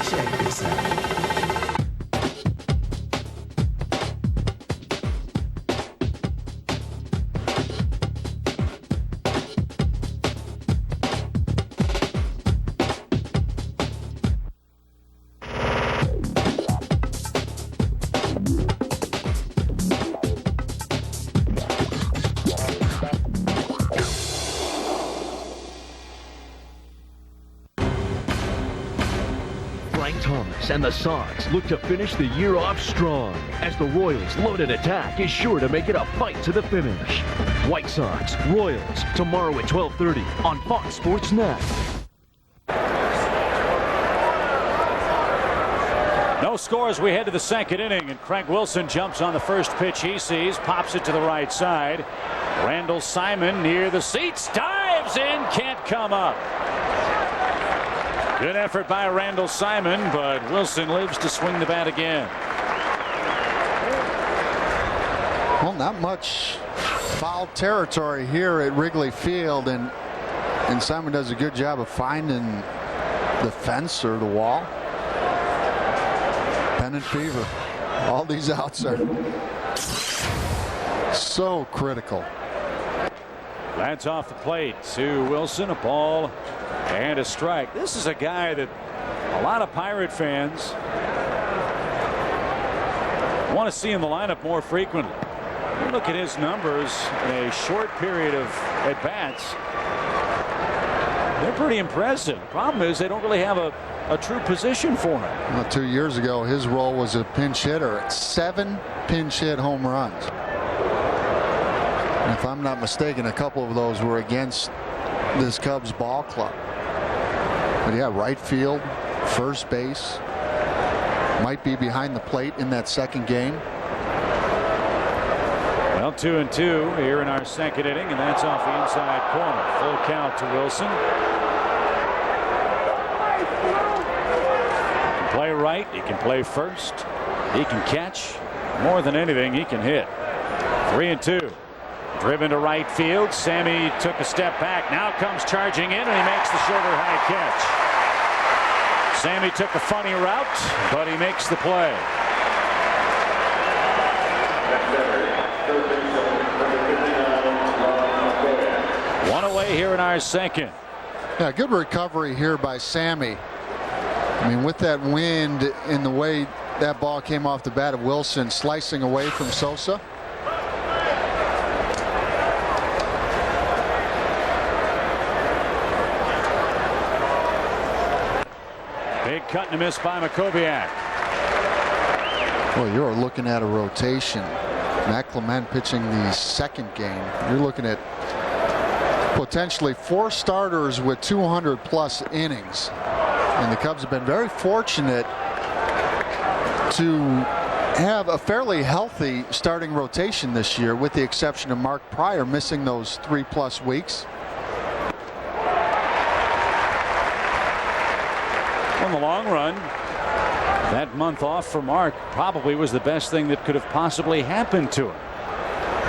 Speaker 21: Check this out.
Speaker 1: And the Sox look to finish the year off strong as the Royals' loaded attack is sure to make it a fight to the finish. White Sox, Royals, tomorrow at 12:30 on Fox Sports Net.
Speaker 17: No score as we head to the second inning, and Craig Wilson jumps on the first pitch he sees, pops it to the right side. Randall Simon near the seats, dives in, can't come up. Good effort by Randall Simon, but Wilson lives to swing the bat again.
Speaker 6: not much foul territory here at Wrigley Field, and Simon does a good job of finding the fence or the wall. Pennant fever. All these outs are so critical.
Speaker 17: That's off the plate to Wilson. A ball and a strike. This is a guy that a lot of Pirate fans want to see in the lineup more frequently. You look at his numbers in a short period of at-bats. They're pretty impressive. The problem is they don't really have a true position for him.
Speaker 6: Well, 2 years ago, his role was a pinch hitter. 7 pinch hit home runs. And if I'm not mistaken, a couple of those were against this Cubs ball club. But yeah, right field, first base, might be behind the plate in that second game.
Speaker 17: Well, 2-2 here in our second inning, and that's off the inside corner. Full count to Wilson. He can play right, he can play first, he can catch. More than anything, he can hit. 3-2. Driven to right field. Sammy took a step back. Now comes charging in, and he makes the shoulder high catch. Sammy took a funny route, but he makes the play. One away here in our second.
Speaker 6: Yeah, good recovery here by Sammy. I mean, with that wind and the way that ball came off the bat of Wilson, slicing away from Sosa.
Speaker 17: Big cut and a miss by Makoviak.
Speaker 6: Well, you're looking at a rotation. Matt Clement pitching the second game. You're looking at potentially 4 starters with 200+ innings. And the Cubs have been very fortunate to have a fairly healthy starting rotation this year, with the exception of Mark Pryor missing those 3+ weeks.
Speaker 17: In the long run, that month off for Mark probably was the best thing that could have possibly happened to him.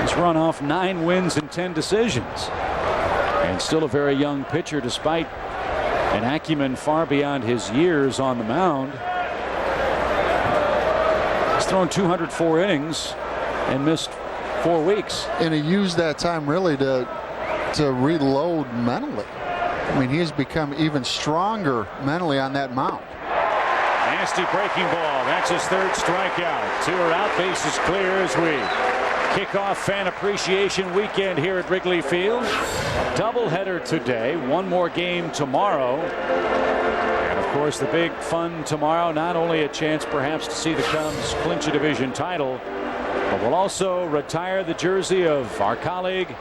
Speaker 17: He's run off 9 wins and 10 decisions. And still a very young pitcher, despite an acumen far beyond his years on the mound. He's thrown 204 innings and missed 4 weeks.
Speaker 6: And he used that time really to reload mentally. I mean, he has become even stronger mentally on that mound.
Speaker 17: Nasty breaking ball. That's his 3rd strikeout. 2 are out, bases clear as we kick off Fan Appreciation Weekend here at Wrigley Field. Doubleheader today, 1 more game tomorrow. And of course, the big fun tomorrow, not only a chance perhaps to see the Cubs clinch a division title, but we'll also retire the jersey of our colleague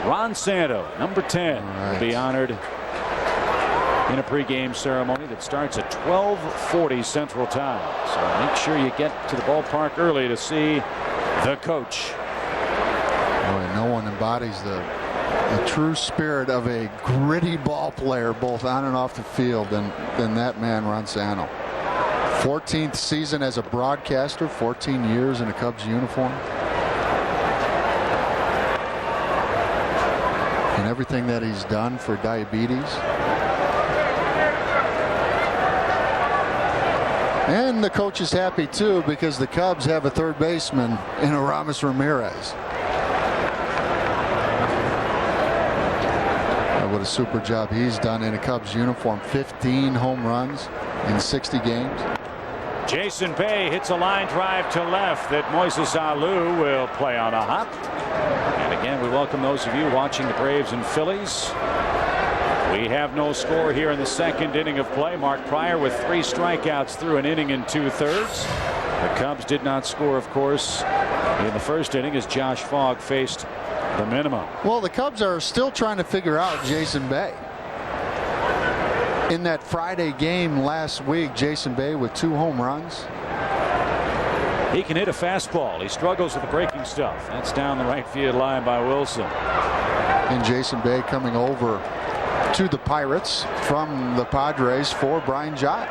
Speaker 17: Ron Santo, number 10, will be honored in a pregame ceremony that starts at 12:40 Central Time. So make sure you get to the ballpark early to see the coach.
Speaker 6: Boy, no one embodies the true spirit of a gritty ball player, both on and off the field, than that man, Ron Santo. 14th season as a broadcaster, 14 years in a Cubs uniform. And everything that he's done for diabetes. And the coach is happy too, because the Cubs have a 3rd baseman in Aramis Ramirez. What a super job he's done in a Cubs uniform. 15 home runs in 60 games.
Speaker 17: Jason Bay hits a line drive to left that Moises Alou will play on a hop. And again, we welcome those of you watching the Braves and Phillies. We have no score here in the second inning of play. Mark Pryor with 3 strikeouts through an inning and 2/3. The Cubs did not score, of course, in the first inning as Josh Fogg faced the minimum.
Speaker 6: Well, the Cubs are still trying to figure out Jason Bay. In that Friday game last week, Jason Bay with 2 home runs.
Speaker 17: He can hit a fastball. He struggles with the breaking stuff. That's down the right field line by Wilson.
Speaker 6: And Jason Bay coming over to the Pirates from the Padres for Brian Jott,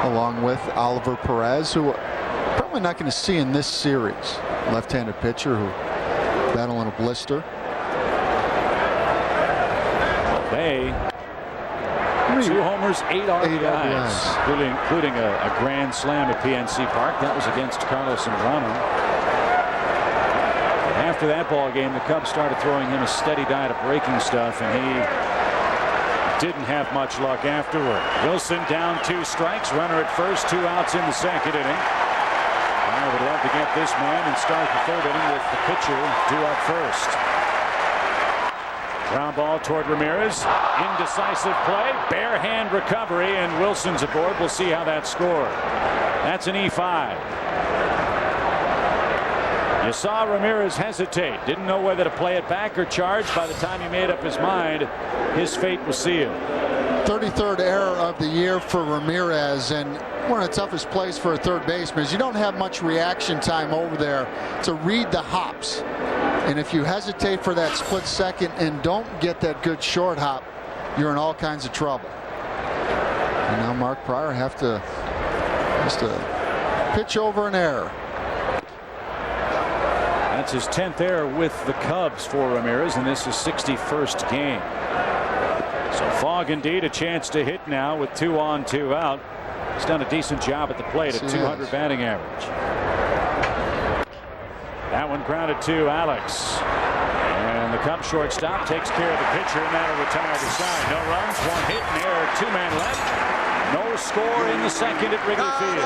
Speaker 6: along with Oliver Perez, who probably not going to see in this series. Left-handed pitcher who battling a blister.
Speaker 17: Bay, 2 homers, 8 RBIs, including a grand slam at PNC Park. That was against Carlos Zambrano. After that ball game, the Cubs started throwing him a steady diet of breaking stuff, and he didn't have much luck afterward. Wilson down 2 strikes, runner at first, 2 outs in the second inning. I would love to get this man and start the third inning with the pitcher due up first. Ground ball toward Ramirez. Indecisive play. Bare hand recovery, and Wilson's aboard. We'll see how that scored. That's an E5. You saw Ramirez hesitate. Didn't know whether to play it back or charge. By the time he made up his mind, his fate was sealed.
Speaker 6: 33rd error of the year for Ramirez, and one of the toughest plays for a third baseman is you don't have much reaction time over there to read the hops. And if you hesitate for that split second and don't get that good short hop, you're in all kinds of trouble. And now Mark Prior has to pitch over an error.
Speaker 17: That's his 10th error with the Cubs for Ramirez, and this is 61st game. So Fogg indeed a chance to hit now with 2 on, 2 out. He's done a decent job at the plate at 200 batting average. That one grounded to Alex. And the Cubs shortstop takes care of the pitcher, and that'll retire to side. No runs, 1 hit, and error, 2-man left. No score in the second at Wrigley Field.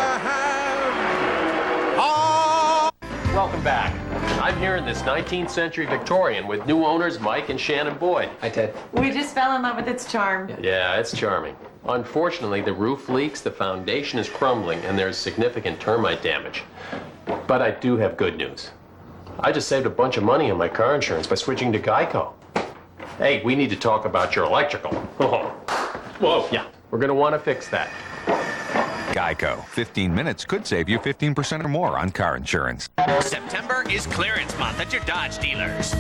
Speaker 3: Welcome back. I'm here in this 19th century Victorian with new owners Mike and Shannon Boyd. Hi, Ted.
Speaker 16: We just fell in love with its charm.
Speaker 3: Yeah, it's charming. Unfortunately, the roof leaks, the foundation is crumbling, and there's significant termite damage. But I do have good news. I just saved a bunch of money on my car insurance by switching to Geico. Hey, we need to talk about your electrical. Whoa, yeah, we're going to want to fix that.
Speaker 19: Geico. 15 minutes could save you 15% or more on car insurance.
Speaker 20: September is clearance month at your Dodge dealers.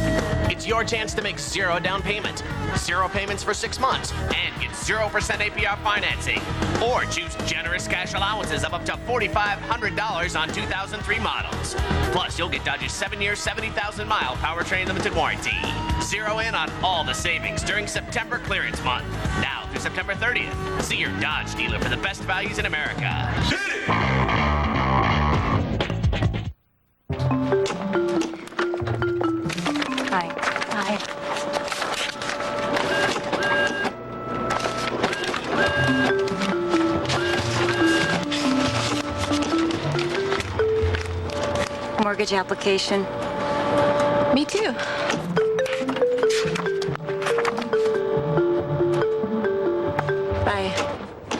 Speaker 20: It's your chance to make 0 down payment, 0 payments for 6 months, and get 0% APR financing. Or choose generous cash allowances of up to $4,500 on 2003 models. Plus, you'll get Dodge's 7-year, 70,000-mile powertrain limited warranty. 0 in on all the savings during September clearance month. Now through September 30th. See your Dodge dealer for the best values in America.
Speaker 16: Hi. Hi. Mortgage application. Me too. Bye.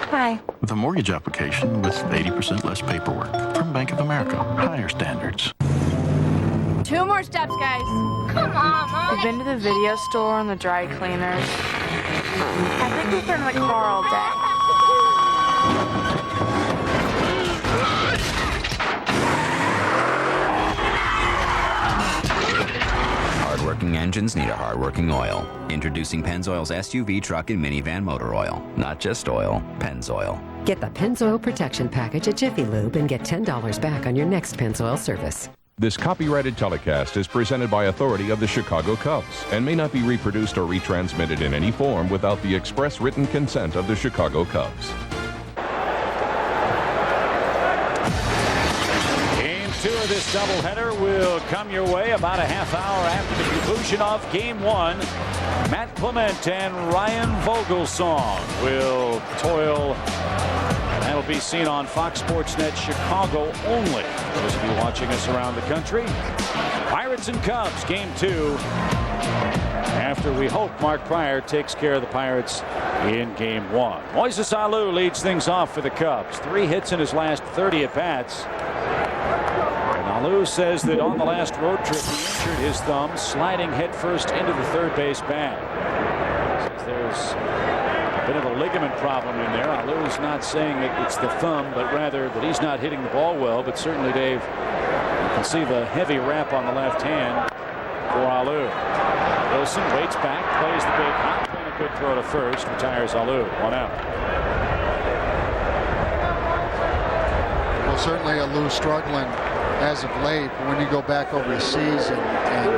Speaker 16: Hi.
Speaker 22: With a mortgage application with 80% less paperwork from Bank of America. Higher standards.
Speaker 23: 2 more steps, guys. Come on, Mom. We've been to the video store and the dry cleaners. I think we've been in the car all day.
Speaker 27: Hardworking engines need a hardworking oil. Introducing Pennzoil's SUV, truck, and minivan motor oil. Not just oil, Pennzoil.
Speaker 28: Get the Pennzoil Protection Package at Jiffy Lube and get $10 back on your next Pennzoil service.
Speaker 29: This copyrighted telecast is presented by authority of the Chicago Cubs and may not be reproduced or retransmitted in any form without the express written consent of the Chicago Cubs.
Speaker 17: Game 2 of this doubleheader will come your way about a half hour after the conclusion of Game 1. Matt Clement and Ryan Vogelsong will toil. That'll be seen on Fox Sports Net Chicago only. Those of you watching us around the country. Pirates and Cubs, Game 2. After we hope Mark Prior takes care of the Pirates in Game 1. Moises Alou leads things off for the Cubs. 3 hits in his last 30 at-bats. And Alou says that on the last road trip he injured his thumb sliding headfirst into the third base bag. Says there's a bit of a ligament problem in there. Alou's not saying that it's the thumb, but rather that he's not hitting the ball well. But certainly, Dave, you can see the heavy wrap on the left hand for Alou. Wilson waits back, plays the big hop, and a good throw to first, retires Alou. 1 out.
Speaker 6: Well, certainly Alou struggling as of late. But when you go back over the season and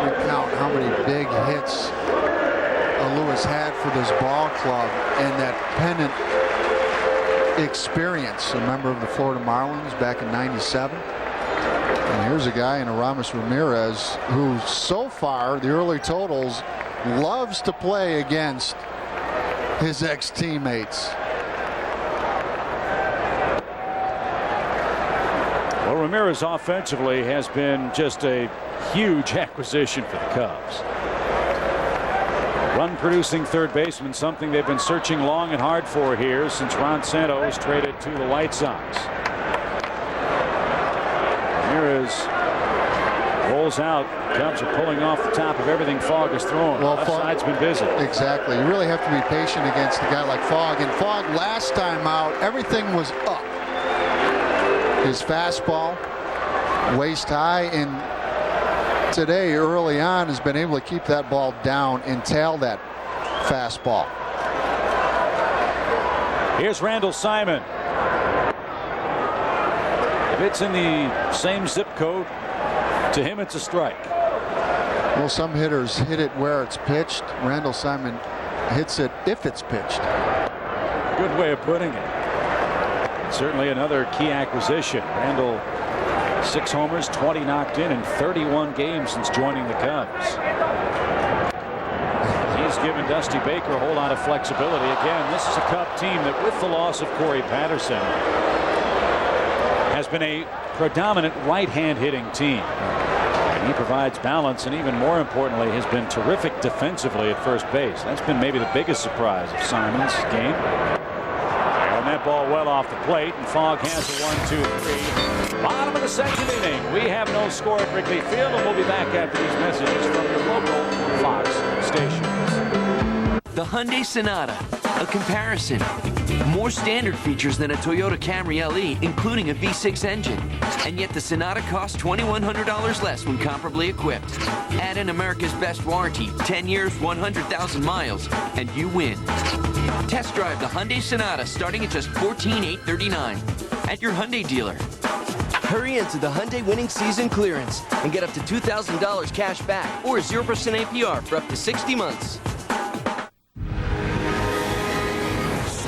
Speaker 6: recount how many big hits Alou has had for this ball club and that pennant experience, a member of the Florida Marlins back in '97. And here's a guy in Aramis Ramirez who so far, the early totals, loves to play against his ex-teammates.
Speaker 17: Well, Ramirez offensively has been just a huge acquisition for the Cubs. Run-producing third baseman, something they've been searching long and hard for here since Ron Santos traded to the White Sox. Ramirez rolls out. Cubs are pulling off the top of everything Fogg has thrown.
Speaker 6: Well,
Speaker 17: Left side's been busy.
Speaker 6: Exactly. You really have to be patient against a guy like Fogg. And Fogg, last time out, everything was up. His fastball, waist high, and today, early on, has been able to keep that ball down and tail that fastball.
Speaker 17: Here's Randall Simon. If it's in the same zip code, to him it's a strike.
Speaker 6: Well, some hitters hit it where it's pitched. Randall Simon hits it if it's pitched.
Speaker 17: Good way of putting it. Certainly another key acquisition. Randall, 6 homers, 20 knocked in 31 games since joining the Cubs. He's given Dusty Baker a whole lot of flexibility. Again, this is a Cub team that, with the loss of Corey Patterson, has been a predominant right-hand hitting team. And he provides balance, and even more importantly, has been terrific defensively at first base. That's been maybe the biggest surprise of Simon's game. And that ball well off the plate, and Fogg has a 1-2-3. Bottom of the second inning. We have no score at Wrigley Field, and we'll be back after these messages from your local Fox stations.
Speaker 2: The Hyundai Sonata, a comparison. More standard features than a Toyota Camry LE, including a V6 engine. And yet the Sonata costs $2,100 less when comparably equipped. Add in America's best warranty, 10 years, 100,000 miles, and you win. Test drive the Hyundai Sonata starting at just $14,839 at your Hyundai dealer.
Speaker 4: Hurry into the Hyundai winning season clearance and get up to $2,000 cash back or 0% APR for up to 60 months.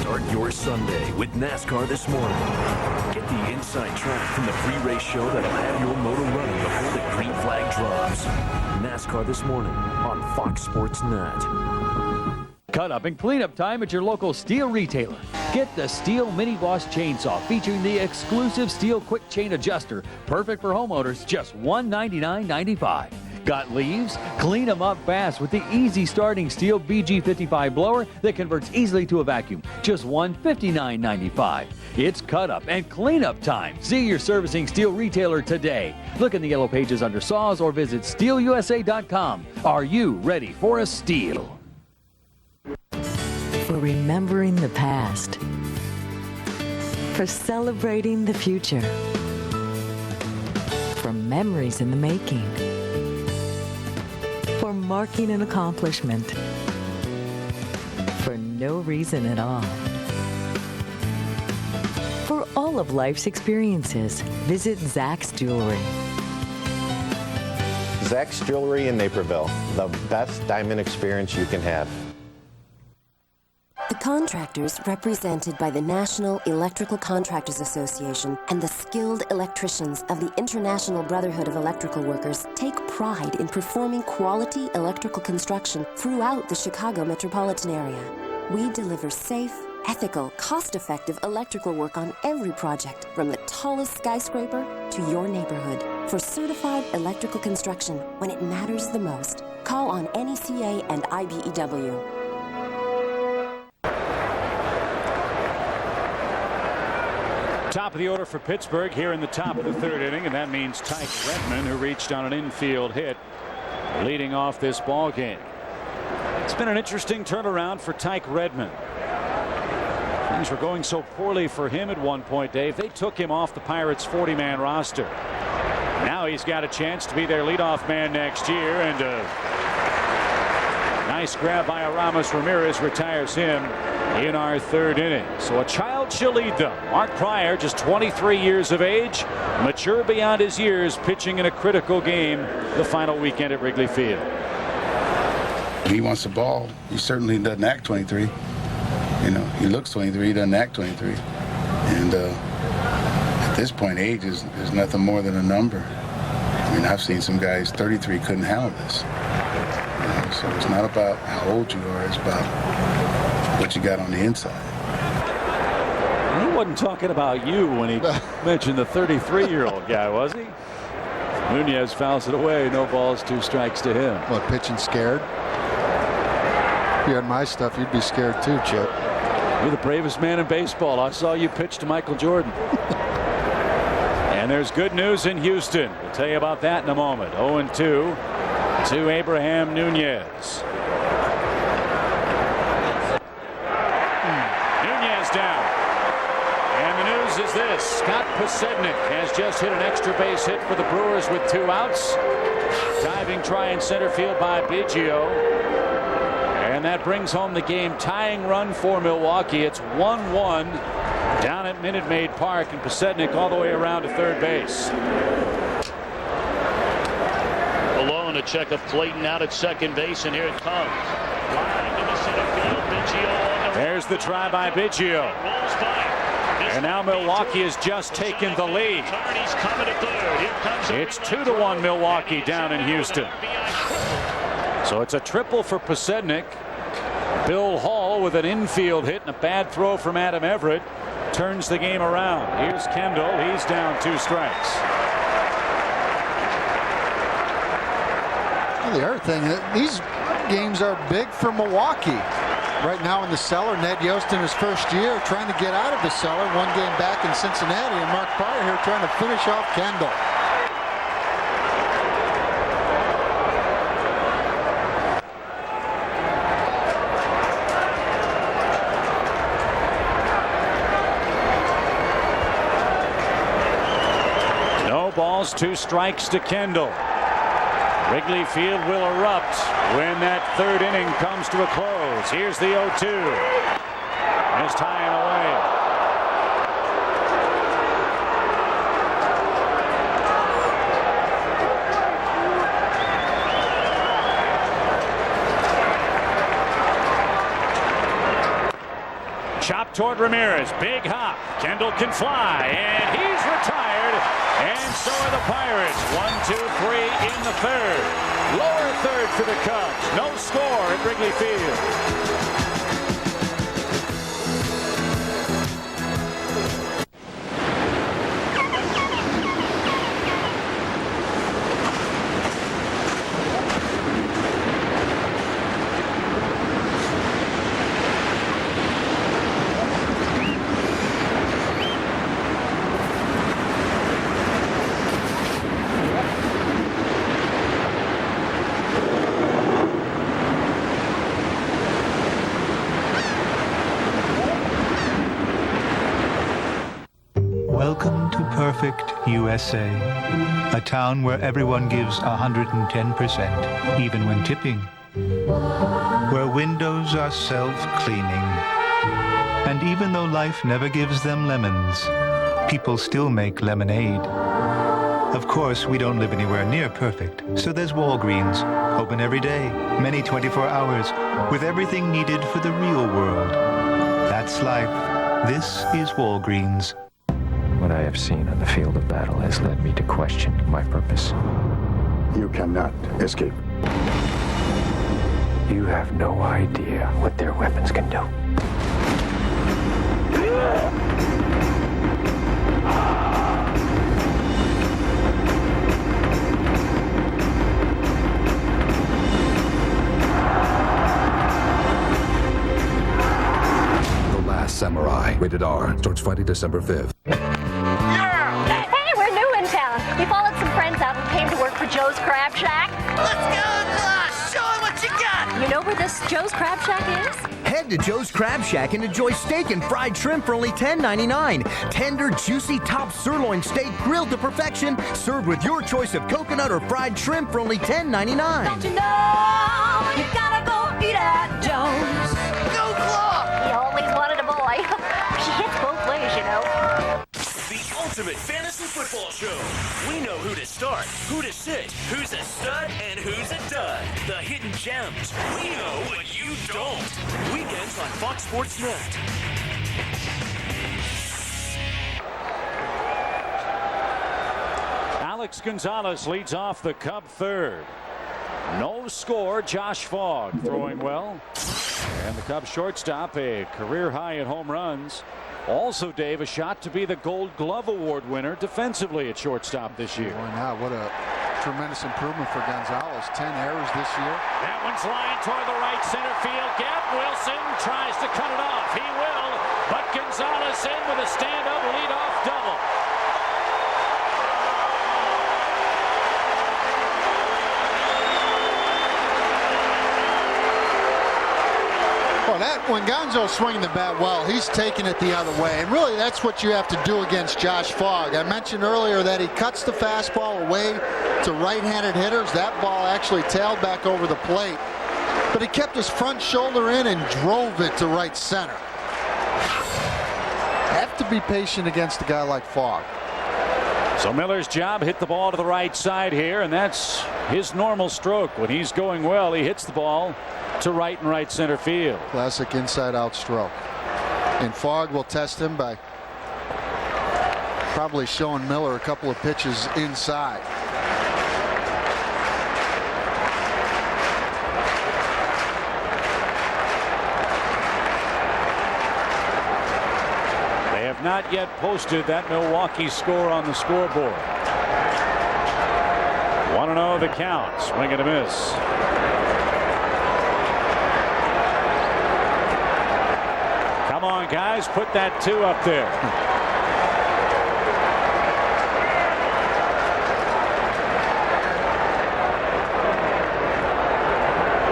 Speaker 1: Start your Sunday with NASCAR This Morning. Get the inside track from the pre-race show that'll have your motor running before the green flag drops. NASCAR This Morning on Fox Sports Net.
Speaker 5: Cut up and cleanup time at your local Steel retailer. Get the Steel Mini Boss Chainsaw featuring the exclusive Steel Quick Chain Adjuster. Perfect for homeowners, just $199.95. Got leaves? Clean them up fast with the easy starting Steel BG55 blower that converts easily to a vacuum. Just $159.95. It's cut up and cleanup time. See your servicing Steel retailer today. Look in the yellow pages under saws or visit steelusa.com. Are you ready for a Steel?
Speaker 7: For remembering the past. For celebrating the future. For memories in the making. For marking an accomplishment. For no reason at all. For all of life's experiences, visit Zach's Jewelry.
Speaker 11: Zach's Jewelry in Naperville, the best diamond experience you can have.
Speaker 8: The contractors represented by the National Electrical Contractors Association and the skilled electricians of the International Brotherhood of Electrical Workers take pride in performing quality electrical construction throughout the Chicago metropolitan area. We deliver safe, ethical, cost-effective electrical work on every project, from the tallest skyscraper to your neighborhood. For certified electrical construction when it matters the most, call on NECA and IBEW.
Speaker 17: Top of the order for Pittsburgh here in the top of the third inning, and that means Tyke Redmond, who reached on an infield hit, leading off this ball game. It's been an interesting turnaround for Tyke Redmond. Things were going so poorly for him at one point, Dave. They took him off the Pirates' 40-man roster. Now he's got a chance to be their leadoff man next year, and a nice grab by Aramis Ramirez retires him in our third inning. So a child What shall lead them? Mark Pryor, just 23 years of age, mature beyond his years, pitching in a critical game the final weekend at Wrigley Field.
Speaker 9: He wants the ball. He certainly doesn't act 23. You know, he looks 23, he doesn't act 23. And at this point, age is nothing more than a number. I mean, I've seen some guys 33 couldn't handle this. You know, so it's not about how old you are, it's about what you got on the inside.
Speaker 17: He wasn't talking about you when he mentioned the 33-year-old guy, was he? Nunez fouls it away. No balls, 2 strikes to him.
Speaker 6: What, pitching scared? If you had my stuff, you'd be scared too, Chip.
Speaker 17: You're the bravest man in baseball. I saw you pitch to Michael Jordan. And there's good news in Houston. We'll tell you about that in a moment. 0-2 to Abraham Nunez. Nunez down. And the news is this. Scott Pasednik has just hit an extra base hit for the Brewers with 2 outs. Diving try in center field by Biggio. And that brings home the game tying run for Milwaukee. It's 1-1 down at Minute Maid Park, and Pasednik all the way around to third base.
Speaker 10: Alone, a check of Clayton out at second base, and here it comes. Line to the center field. Biggio on the
Speaker 17: There's the try by Biggio. And now Milwaukee has just taken the lead. It's 2-1 Milwaukee down in Houston. So it's a triple for Pasednik. Bill Hall with an infield hit and a bad throw from Adam Everett turns the game around. Here's Kendall. He's down 2 strikes.
Speaker 6: Well, the other thing, these games are big for Milwaukee. Right now in the cellar, Ned Yost in his first year trying to get out of the cellar. 1 game back in Cincinnati, and Mark Pryor here trying to finish off Kendall.
Speaker 17: Balls, 2 strikes to Kendall. Wrigley Field will erupt when that 3rd inning comes to a close. Here's the 0-2. It's tying away. Chop toward Ramirez. Big hop. Kendall can fly, and he's retired. And so are the Pirates. 1, 2, 3 in the 3rd. Lower 3rd for the Cubs. No score at Wrigley Field.
Speaker 12: Welcome to perfect USA, a town where everyone gives 110%, even when tipping, where windows are self-cleaning, and even though life never gives them lemons, people still make lemonade. Of course, we don't live anywhere near perfect, so there's Walgreens, open every day, many 24 hours, with everything needed for the real world. That's life. This is Walgreens.
Speaker 13: What I have seen on the field of battle has led me to question my purpose.
Speaker 22: You cannot escape.
Speaker 13: You have no idea what their weapons can do.
Speaker 22: The Last Samurai. Rated R. Starts Friday, December 5th.
Speaker 14: Hey, we're new in town. We followed some friends out and came to work for Joe's Crab Shack. Let's go, show them what you got. You know where this Joe's Crab Shack is?
Speaker 15: Head to Joe's Crab Shack and enjoy steak and fried shrimp for only $10.99. Tender, juicy top sirloin steak grilled to perfection, served with your choice of coconut or fried shrimp for only $10.99.
Speaker 14: Don't you know you gotta go eat at Joe's? Go Claw! He always wanted a boy. She hits both
Speaker 1: gems. We know what you don't. Weekends on Fox Sports Net.
Speaker 17: Alex Gonzalez leads off the Cub third. No score. Josh Fogg throwing well. And the Cubs shortstop, a career high in home runs. Also, Dave, a shot to be the Gold Glove Award winner defensively at shortstop this year.
Speaker 6: Why not? What a tremendous improvement for Gonzalez. 10 errors this year.
Speaker 17: That one's lined toward the right center field gap. Wilson tries to cut it off. He will, but Gonzalez in with a stand-up leadoff double.
Speaker 6: Well, when Gonzo's swinging the bat well, he's taking it the other way. And really, that's what you have to do against Josh Fogg. I mentioned earlier that he cuts the fastball away to right-handed hitters. That ball actually tailed back over the plate. But he kept his front shoulder in and drove it to right center. Have to be patient against a guy like Fogg.
Speaker 17: So Miller's job, hit the ball to the right side here, and that's his normal stroke. When he's going well, he hits the ball to right and right center field.
Speaker 6: Classic inside-out stroke. And Fogg will test him by probably showing Miller a couple of pitches inside.
Speaker 17: They have not yet posted that Milwaukee score on the scoreboard. 1-0 the count. Swing and a miss. Come on, guys, put that 2 up there.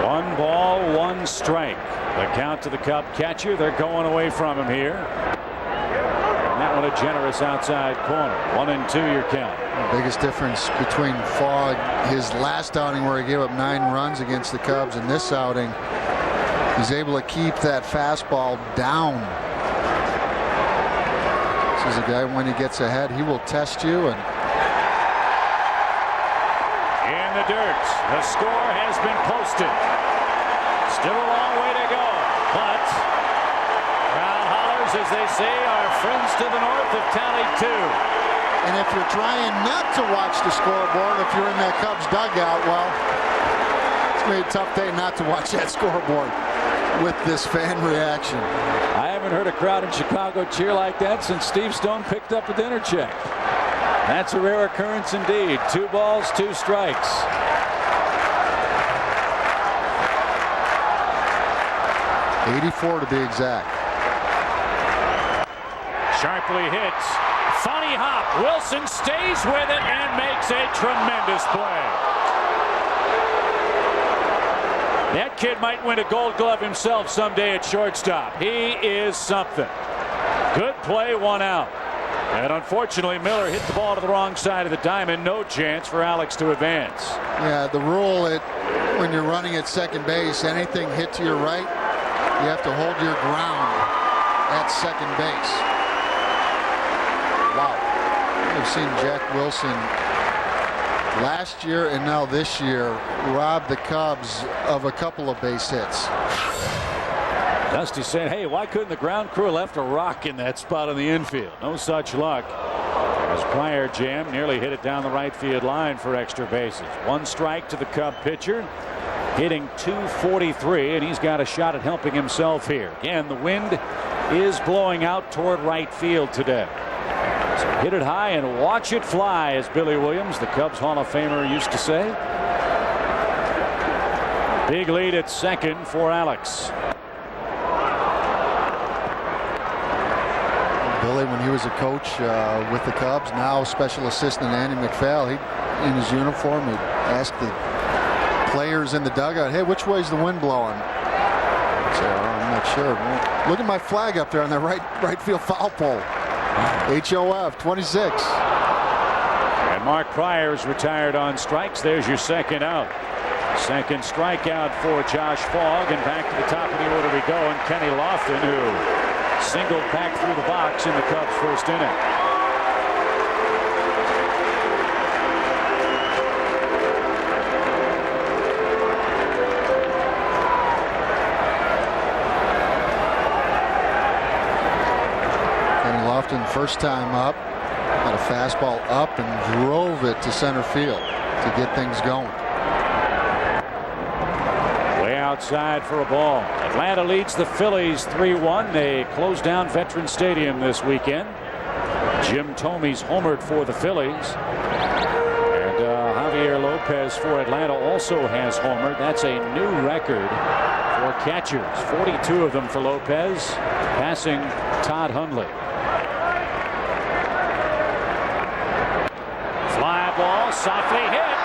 Speaker 17: One ball, one strike. The count to the Cub catcher. They're going away from him here. And that one a generous outside corner. 1-2 your count.
Speaker 6: The biggest difference between Fogg, his last outing where he gave up 9 runs against the Cubs, and this outing, he's able to keep that fastball down. This is a guy, when he gets ahead, he will test you. And
Speaker 17: in the dirt, the score has been posted. Still a long way to go, but crowd hollers, as they say, our friends to the north have tallied 2.
Speaker 6: And if you're trying not to watch the scoreboard, if you're in that Cubs dugout, well, it's going to be a tough day not to watch that scoreboard with this fan reaction.
Speaker 17: I haven't heard a crowd in Chicago cheer like that since Steve Stone picked up a dinner check. That's a rare occurrence indeed. 2 balls, 2 strikes.
Speaker 6: '84 to be exact.
Speaker 17: Sharply hits. Funny hop. Wilson stays with it and makes a tremendous play. That kid might win a Gold Glove himself someday at shortstop. He is something. Good play, 1 out. And unfortunately, Miller hit the ball to the wrong side of the diamond. No chance for Alex to advance.
Speaker 6: Yeah, the rule when you're running at second base, anything hit to your right, you have to hold your ground at second base. Wow. We've seen Jack Wilson last year and now this year rob the Cubs of a couple of base hits.
Speaker 17: Dusty saying, hey, why couldn't the ground crew have left a rock in that spot on the infield? No such luck. As Pryor jammed, nearly hit it down the right field line for extra bases. 1 strike to the Cub pitcher, hitting .243, and he's got a shot at helping himself here. Again, the wind is blowing out toward right field today. So hit it high and watch it fly, as Billy Williams, the Cubs Hall of Famer, used to say. Big lead at second for Alex.
Speaker 6: Billy, when he was a coach with the Cubs, now special assistant Andy McPhail, he in his uniform, he'd ask the players in the dugout, hey, which way's the wind blowing? So, I'm not sure. Well, look at my flag up there on the right field foul pole. HOF 26.
Speaker 17: And Mark Pryor is retired on strikes. There's your second out. Second strikeout for Josh Fogg, and back to the top of the order we go. And Kenny Lofton, who singled back through the box in the Cubs' first inning.
Speaker 6: Lofton, first time up, got a fastball up and drove it to center field to get things going.
Speaker 17: Way outside for a ball. Atlanta leads the Phillies 3-1. They close down Veterans Stadium this weekend. Jim Thome's homered for the Phillies. And Javier Lopez for Atlanta also has homered. That's a new record for catchers. 42 of them for Lopez, passing Todd Hundley. Fly ball, softly hit.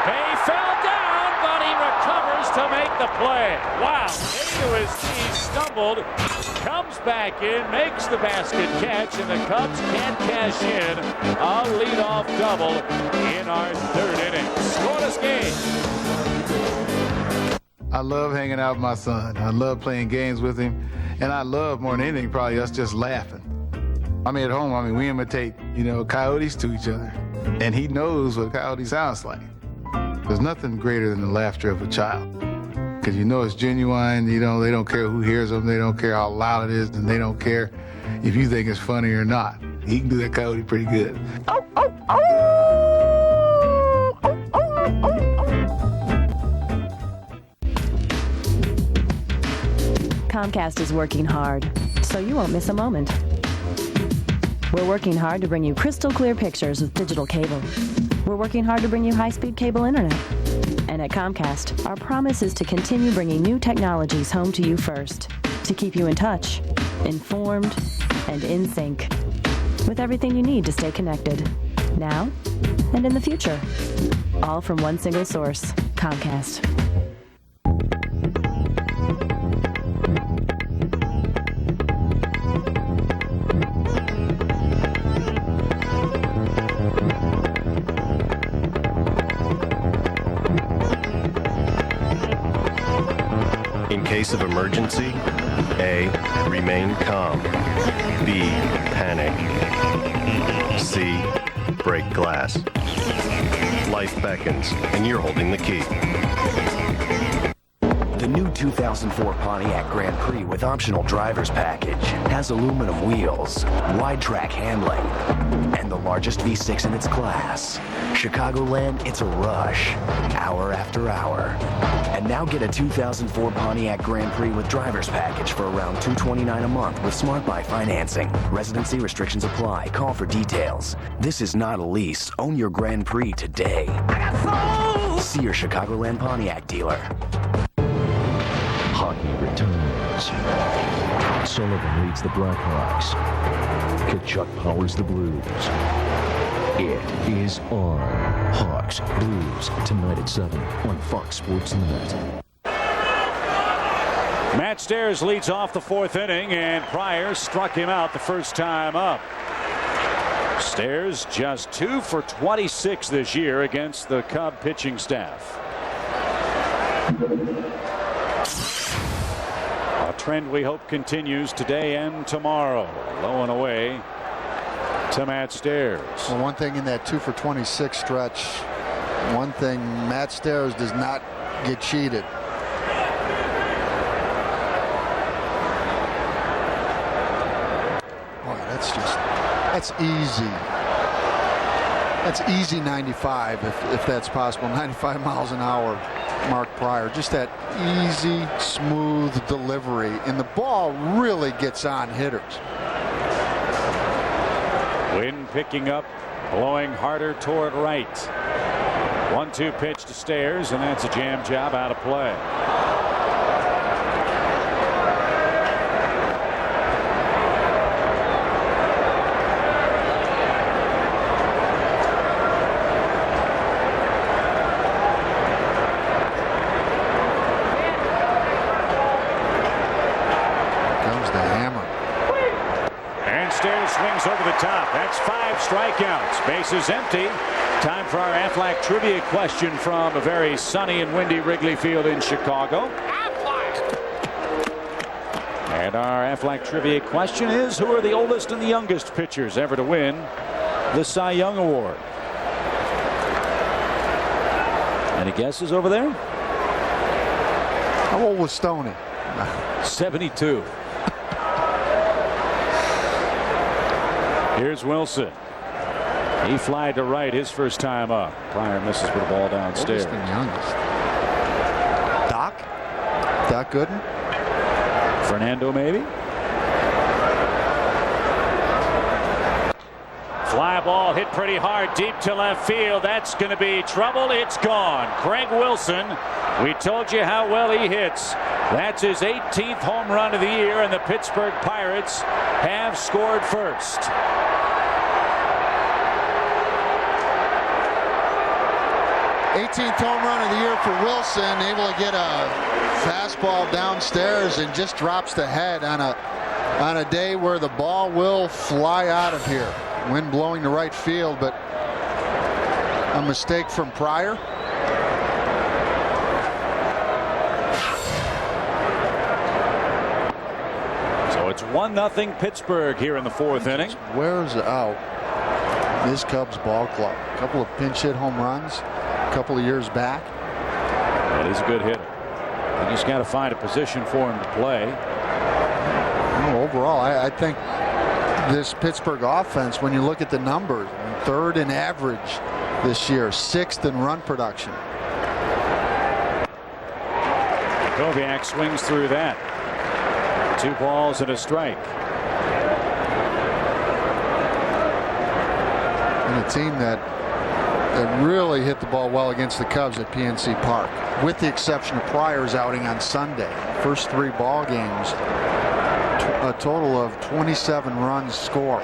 Speaker 17: He fell down, but he recovers to make the play. Wow, into his knees, stumbled, comes back in, makes the basket catch, and the Cubs can't cash in a leadoff double in our third inning. Scoreless game.
Speaker 9: I love hanging out with my son. I love playing games with him. And I love more than anything probably us just laughing. I mean, at home, we imitate, coyotes to each other. And he knows what a coyote sounds like. There's nothing greater than the laughter of a child. Because it's genuine, they don't care who hears them, they don't care how loud it is, and they don't care if you think it's funny or not. He can do that coyote pretty good.
Speaker 7: Comcast is working hard, so you won't miss a moment. We're working hard to bring you crystal clear pictures with digital cable. We're working hard to bring you high-speed cable internet. And at Comcast, our promise is to continue bringing new technologies home to you first, to keep you in touch, informed, and in sync, with everything you need to stay connected, now and in the future. All from one single source, Comcast.
Speaker 3: In case of emergency, A, remain calm. B, panic. C, break glass. Life beckons, and you're holding the key.
Speaker 1: The new 2004 Pontiac Grand Prix with optional driver's package has aluminum wheels, wide track handling, and the largest V6 in its class. Chicagoland, it's a rush, hour after hour. And now get a 2004 Pontiac Grand Prix with driver's package for around $229 a month with Smart Buy financing. Residency restrictions apply. Call for details. This is not a lease. Own your Grand Prix today. See your Chicagoland Pontiac dealer.
Speaker 13: Hockey returns. Sullivan leads the Blackhawks. Kachuk powers the Blues. It is on. Hawks Blues tonight at 7 on Fox Sports Net.
Speaker 17: Matt Stairs leads off the fourth inning, and Pryor struck him out the first time up. Stairs just 2 for 26 this year against the Cub pitching staff. A trend we hope continues today and tomorrow. Low and away to Matt Stairs.
Speaker 6: Well, one thing in that 2 for 26 stretch, one thing, Matt Stairs does not get cheated. Boy, that's easy. That's easy 95 if that's possible. 95 miles an hour, Mark Pryor. Just that easy, smooth delivery. And the ball really gets on hitters.
Speaker 17: Wind picking up, blowing harder toward right. 1-2 pitch to Stairs, and that's a jam job out of play. Swings over the top. That's 5 strikeouts. Bases empty. Time for our Aflac trivia question from a very sunny and windy Wrigley Field in Chicago. And our Aflac trivia question is, who are the oldest and the youngest pitchers ever to win the Cy Young Award? Any guesses over there?
Speaker 6: How old was Stoney?
Speaker 17: 72. Here's Wilson. He flied to right his first time up. Pryor misses with the ball downstairs.
Speaker 6: The youngest. Doc Gooden.
Speaker 17: Fernando maybe. Fly ball hit pretty hard deep to left field. That's going to be trouble. It's gone. Craig Wilson. We told you how well he hits. That's his 18th home run of the year, and the Pittsburgh Pirates have scored first.
Speaker 6: 18th home run of the year for Wilson, able to get a fastball downstairs and just drops the head on a day where the ball will fly out of here. Wind blowing to right field, but a mistake from Pryor.
Speaker 17: So it's 1-0 Pittsburgh here in the fourth inning.
Speaker 6: Wears out this Cubs ball club. A couple of pinch hit home runs a couple of years back.
Speaker 17: Well, he's a good hitter. You just got to find a position for him to play.
Speaker 6: Overall, I think this Pittsburgh offense, when you look at the numbers, third in average this year, sixth in run production.
Speaker 17: Kovac swings through that. 2 balls and a strike.
Speaker 6: And a team that really hit the ball well against the Cubs at PNC Park, with the exception of Pryor's outing on Sunday. First 3 ball games, a total of 27 runs scored.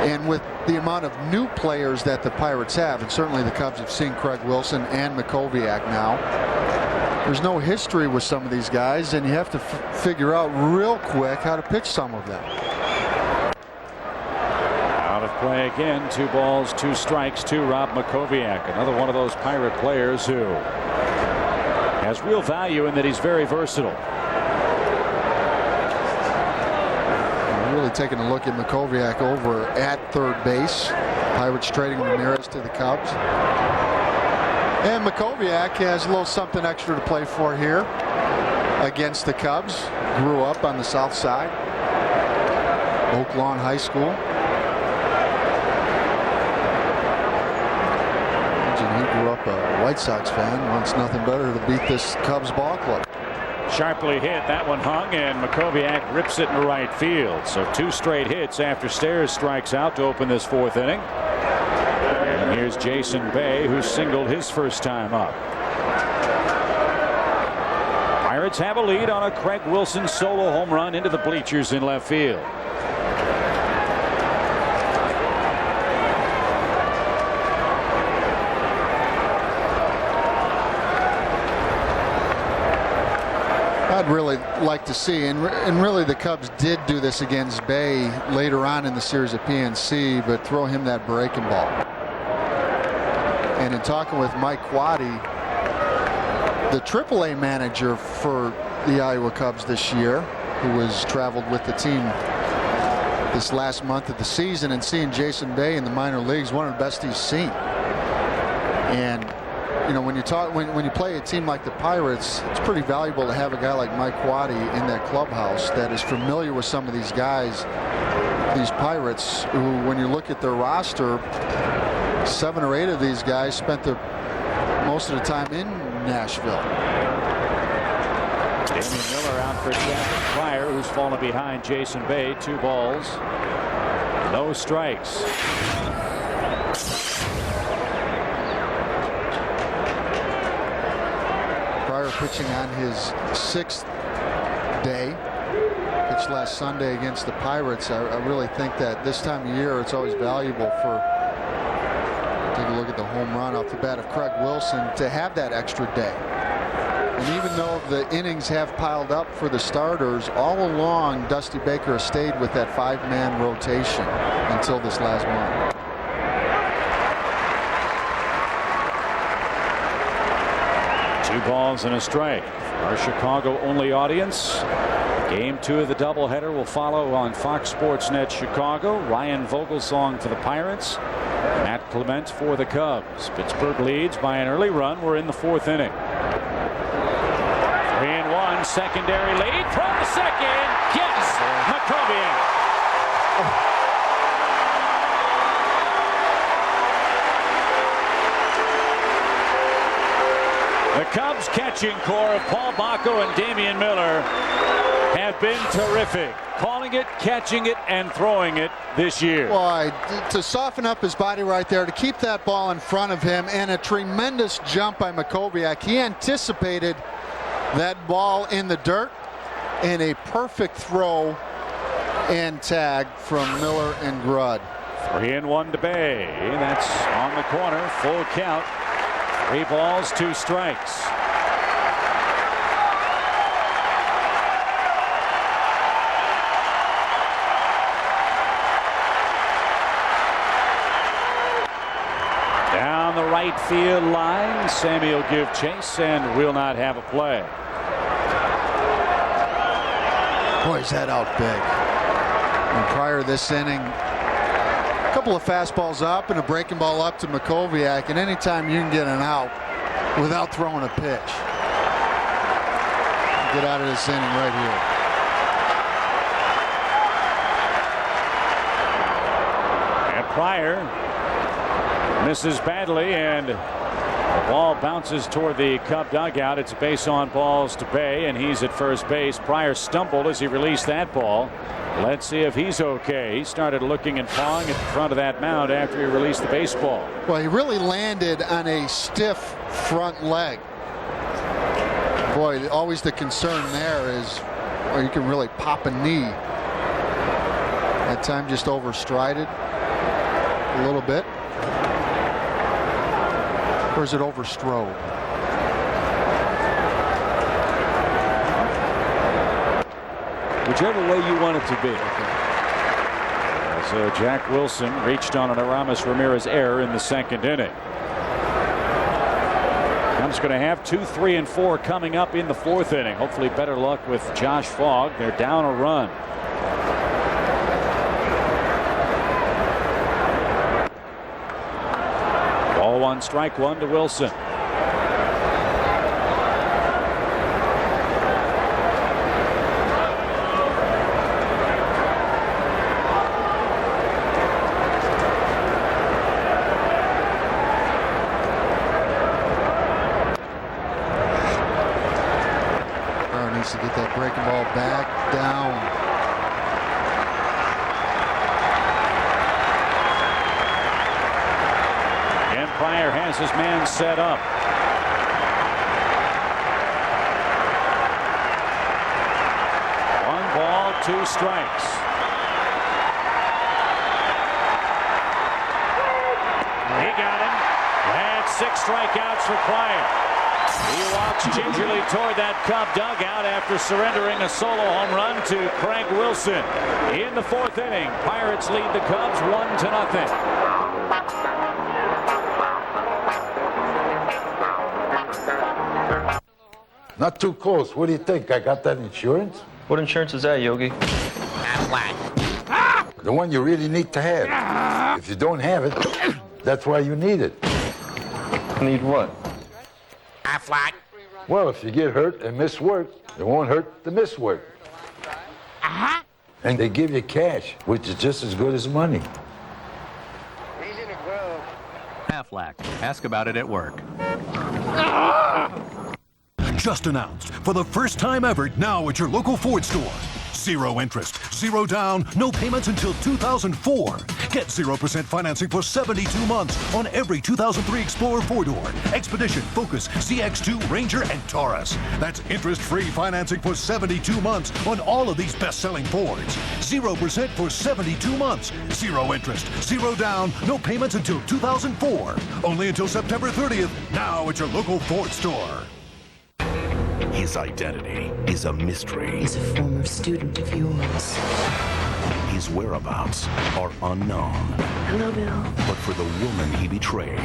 Speaker 6: And with the amount of new players that the Pirates have, and certainly the Cubs have seen Craig Wilson and Makoviak now, there's no history with some of these guys, and you have to figure out real quick how to pitch some of them.
Speaker 17: Out of play again. 2 balls, 2 strikes to Rob Makoviak. Another one of those Pirate players who has real value in that he's very versatile.
Speaker 6: Really taking a look at Makoviak over at third base. Pirates trading Ramirez to the Cubs. And Makoviak has a little something extra to play for here against the Cubs. Grew up on the south side. Oak Lawn High School. He grew up a White Sox fan. Wants nothing better to beat this Cubs ball club.
Speaker 17: Sharply hit. That one hung, and Makoviak rips it into right field. So 2 straight hits after Stairs strikes out to open this fourth inning. And here's Jason Bay, who singled his first time up. Pirates have a lead on a Craig Wilson solo home run into the bleachers in left field.
Speaker 6: I'd really like to see, and really the Cubs did do this against Bay later on in the series at PNC, but throw him that breaking ball. And in talking with Mike Quaddy, the AAA manager for the Iowa Cubs this year, who has traveled with the team this last month of the season, and seeing Jason Bay in the minor leagues, one of the best he's seen. And you know, when you play a team like the Pirates, it's pretty valuable to have a guy like Mike Quaddy in that clubhouse that is familiar with some of these guys, these Pirates, who, when you look at their roster, 7 or 8 of these guys spent most of the time in Nashville.
Speaker 17: Damian Miller out for Chapman Pryor, who's fallen behind Jason Bay. 2 balls, no strikes.
Speaker 6: Pitching on his 6th day. Pitched last Sunday against the Pirates. I really think that this time of year it's always valuable for, take a look at the home run off the bat of Craig Wilson, to have that extra day. And even though the innings have piled up for the starters, all along Dusty Baker has stayed with that 5-man rotation until this last month.
Speaker 17: Two balls and a strike. Our Chicago-only audience. Game 2 of the doubleheader will follow on Fox Sports Net Chicago. Ryan Vogelsong for the Pirates. Matt Clement for the Cubs. Pittsburgh leads by an early run. We're in the 4th inning. 3-1, secondary lead from the second. Yes, Makoviak. pitching core of Paul Bacco and Damian Miller have been terrific. Calling it, catching it, and throwing it this year.
Speaker 6: Boy, to soften up his body right there, to keep that ball in front of him, and a tremendous jump by Makoviak. He anticipated that ball in the dirt, and a perfect throw and tag from Miller and Grudd.
Speaker 17: 3-1 to Bay. That's on the corner. Full count. 3 balls, 2 strikes. Down the right field line, Sammy will give chase and will not have a play.
Speaker 6: Boy, he's head out big. And prior to this inning, a couple of fastballs up and a breaking ball up to Makoviak, and anytime you can get an out without throwing a pitch, get out of this inning right here.
Speaker 17: And Pryor misses badly, and the ball bounces toward the Cub dugout. It's base on balls to Bay, and he's at first base. Pryor stumbled as he released that ball. Let's see if he's okay. He started looking and pawing at the front of that mound after he released the baseball.
Speaker 6: Well, he really landed on a stiff front leg. Boy, always the concern there is, well, you can really pop a knee. That time just overstrided a little bit. Or is it overstrode?
Speaker 17: Whichever way you want it to be. So Jack Wilson reached on an Aramis Ramirez error in the 2nd inning. Cubs going to have 2, 3, and 4 coming up in the 4th inning. Hopefully better luck with Josh Fogg. They're down a run. Ball 1, strike 1 to Wilson.
Speaker 6: To get that breaking ball back down.
Speaker 17: And Pryor has his man set up. One ball, 2 strikes. He got him. That's 6 strikeouts for Pryor. He walks gingerly toward that Cub dugout after surrendering a solo home run to Craig Wilson. In the 4th inning, Pirates lead the Cubs 1-0.
Speaker 16: Not too close. What do you think? I got that insurance?
Speaker 18: What insurance is that, Yogi?
Speaker 16: The one you really need to have. If you don't have it, that's why you need it.
Speaker 18: Need what?
Speaker 16: Well, if you get hurt and miss work, it won't hurt to miss work. And they give you cash, which is just as good as money.
Speaker 19: Aflac. Ask about it at work.
Speaker 20: Just announced for the first time ever now at your local Ford store. 0 interest, 0 down, no payments until 2004. Get 0% financing for 72 months on every 2003 Explorer 4-door, Expedition, Focus, CX-2, Ranger, and Taurus. That's interest-free financing for 72 months on all of these best-selling Fords. 0% for 72 months. 0 interest, 0 down, no payments until 2004. Only until September 30th, now at your local Ford store.
Speaker 21: His identity is a mystery.
Speaker 23: He's a former student of yours.
Speaker 21: His whereabouts are unknown.
Speaker 23: Hello, Bill.
Speaker 21: But for the woman he betrayed,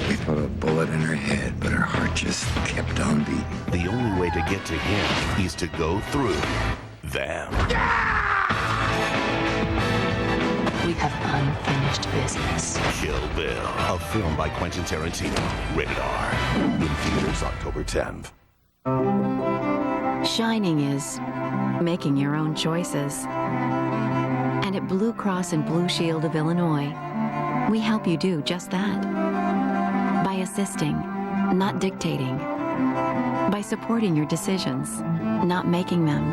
Speaker 24: He put a bullet in her head, but her heart just kept on beating.
Speaker 21: the only way to get to him is to go through them.
Speaker 23: We have unfinished business.
Speaker 21: Kill Bill, a film by Quentin Tarantino. Rated R. In theaters October 10th.
Speaker 25: Shining is making your own choices. And at Blue Cross and Blue Shield of Illinois, we help you do just that. By assisting, not dictating, By supporting your decisions, not making them,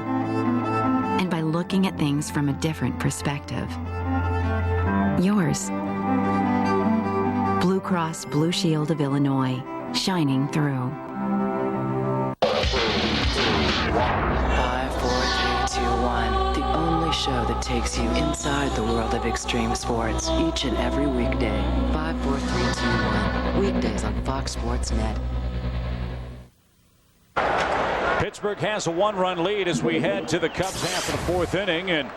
Speaker 25: and by looking at things from a different perspective. Yours. Blue Cross Blue Shield of Illinois, shining through.
Speaker 23: 5, 4, 3, 2, 1. The only show that takes you inside the world of extreme sports each and every weekday. 5, 4, 3, 2, 1. Weekdays on Fox Sports Net.
Speaker 17: Pittsburgh has a 1-run lead as we head to the Cubs half of the fourth inning, and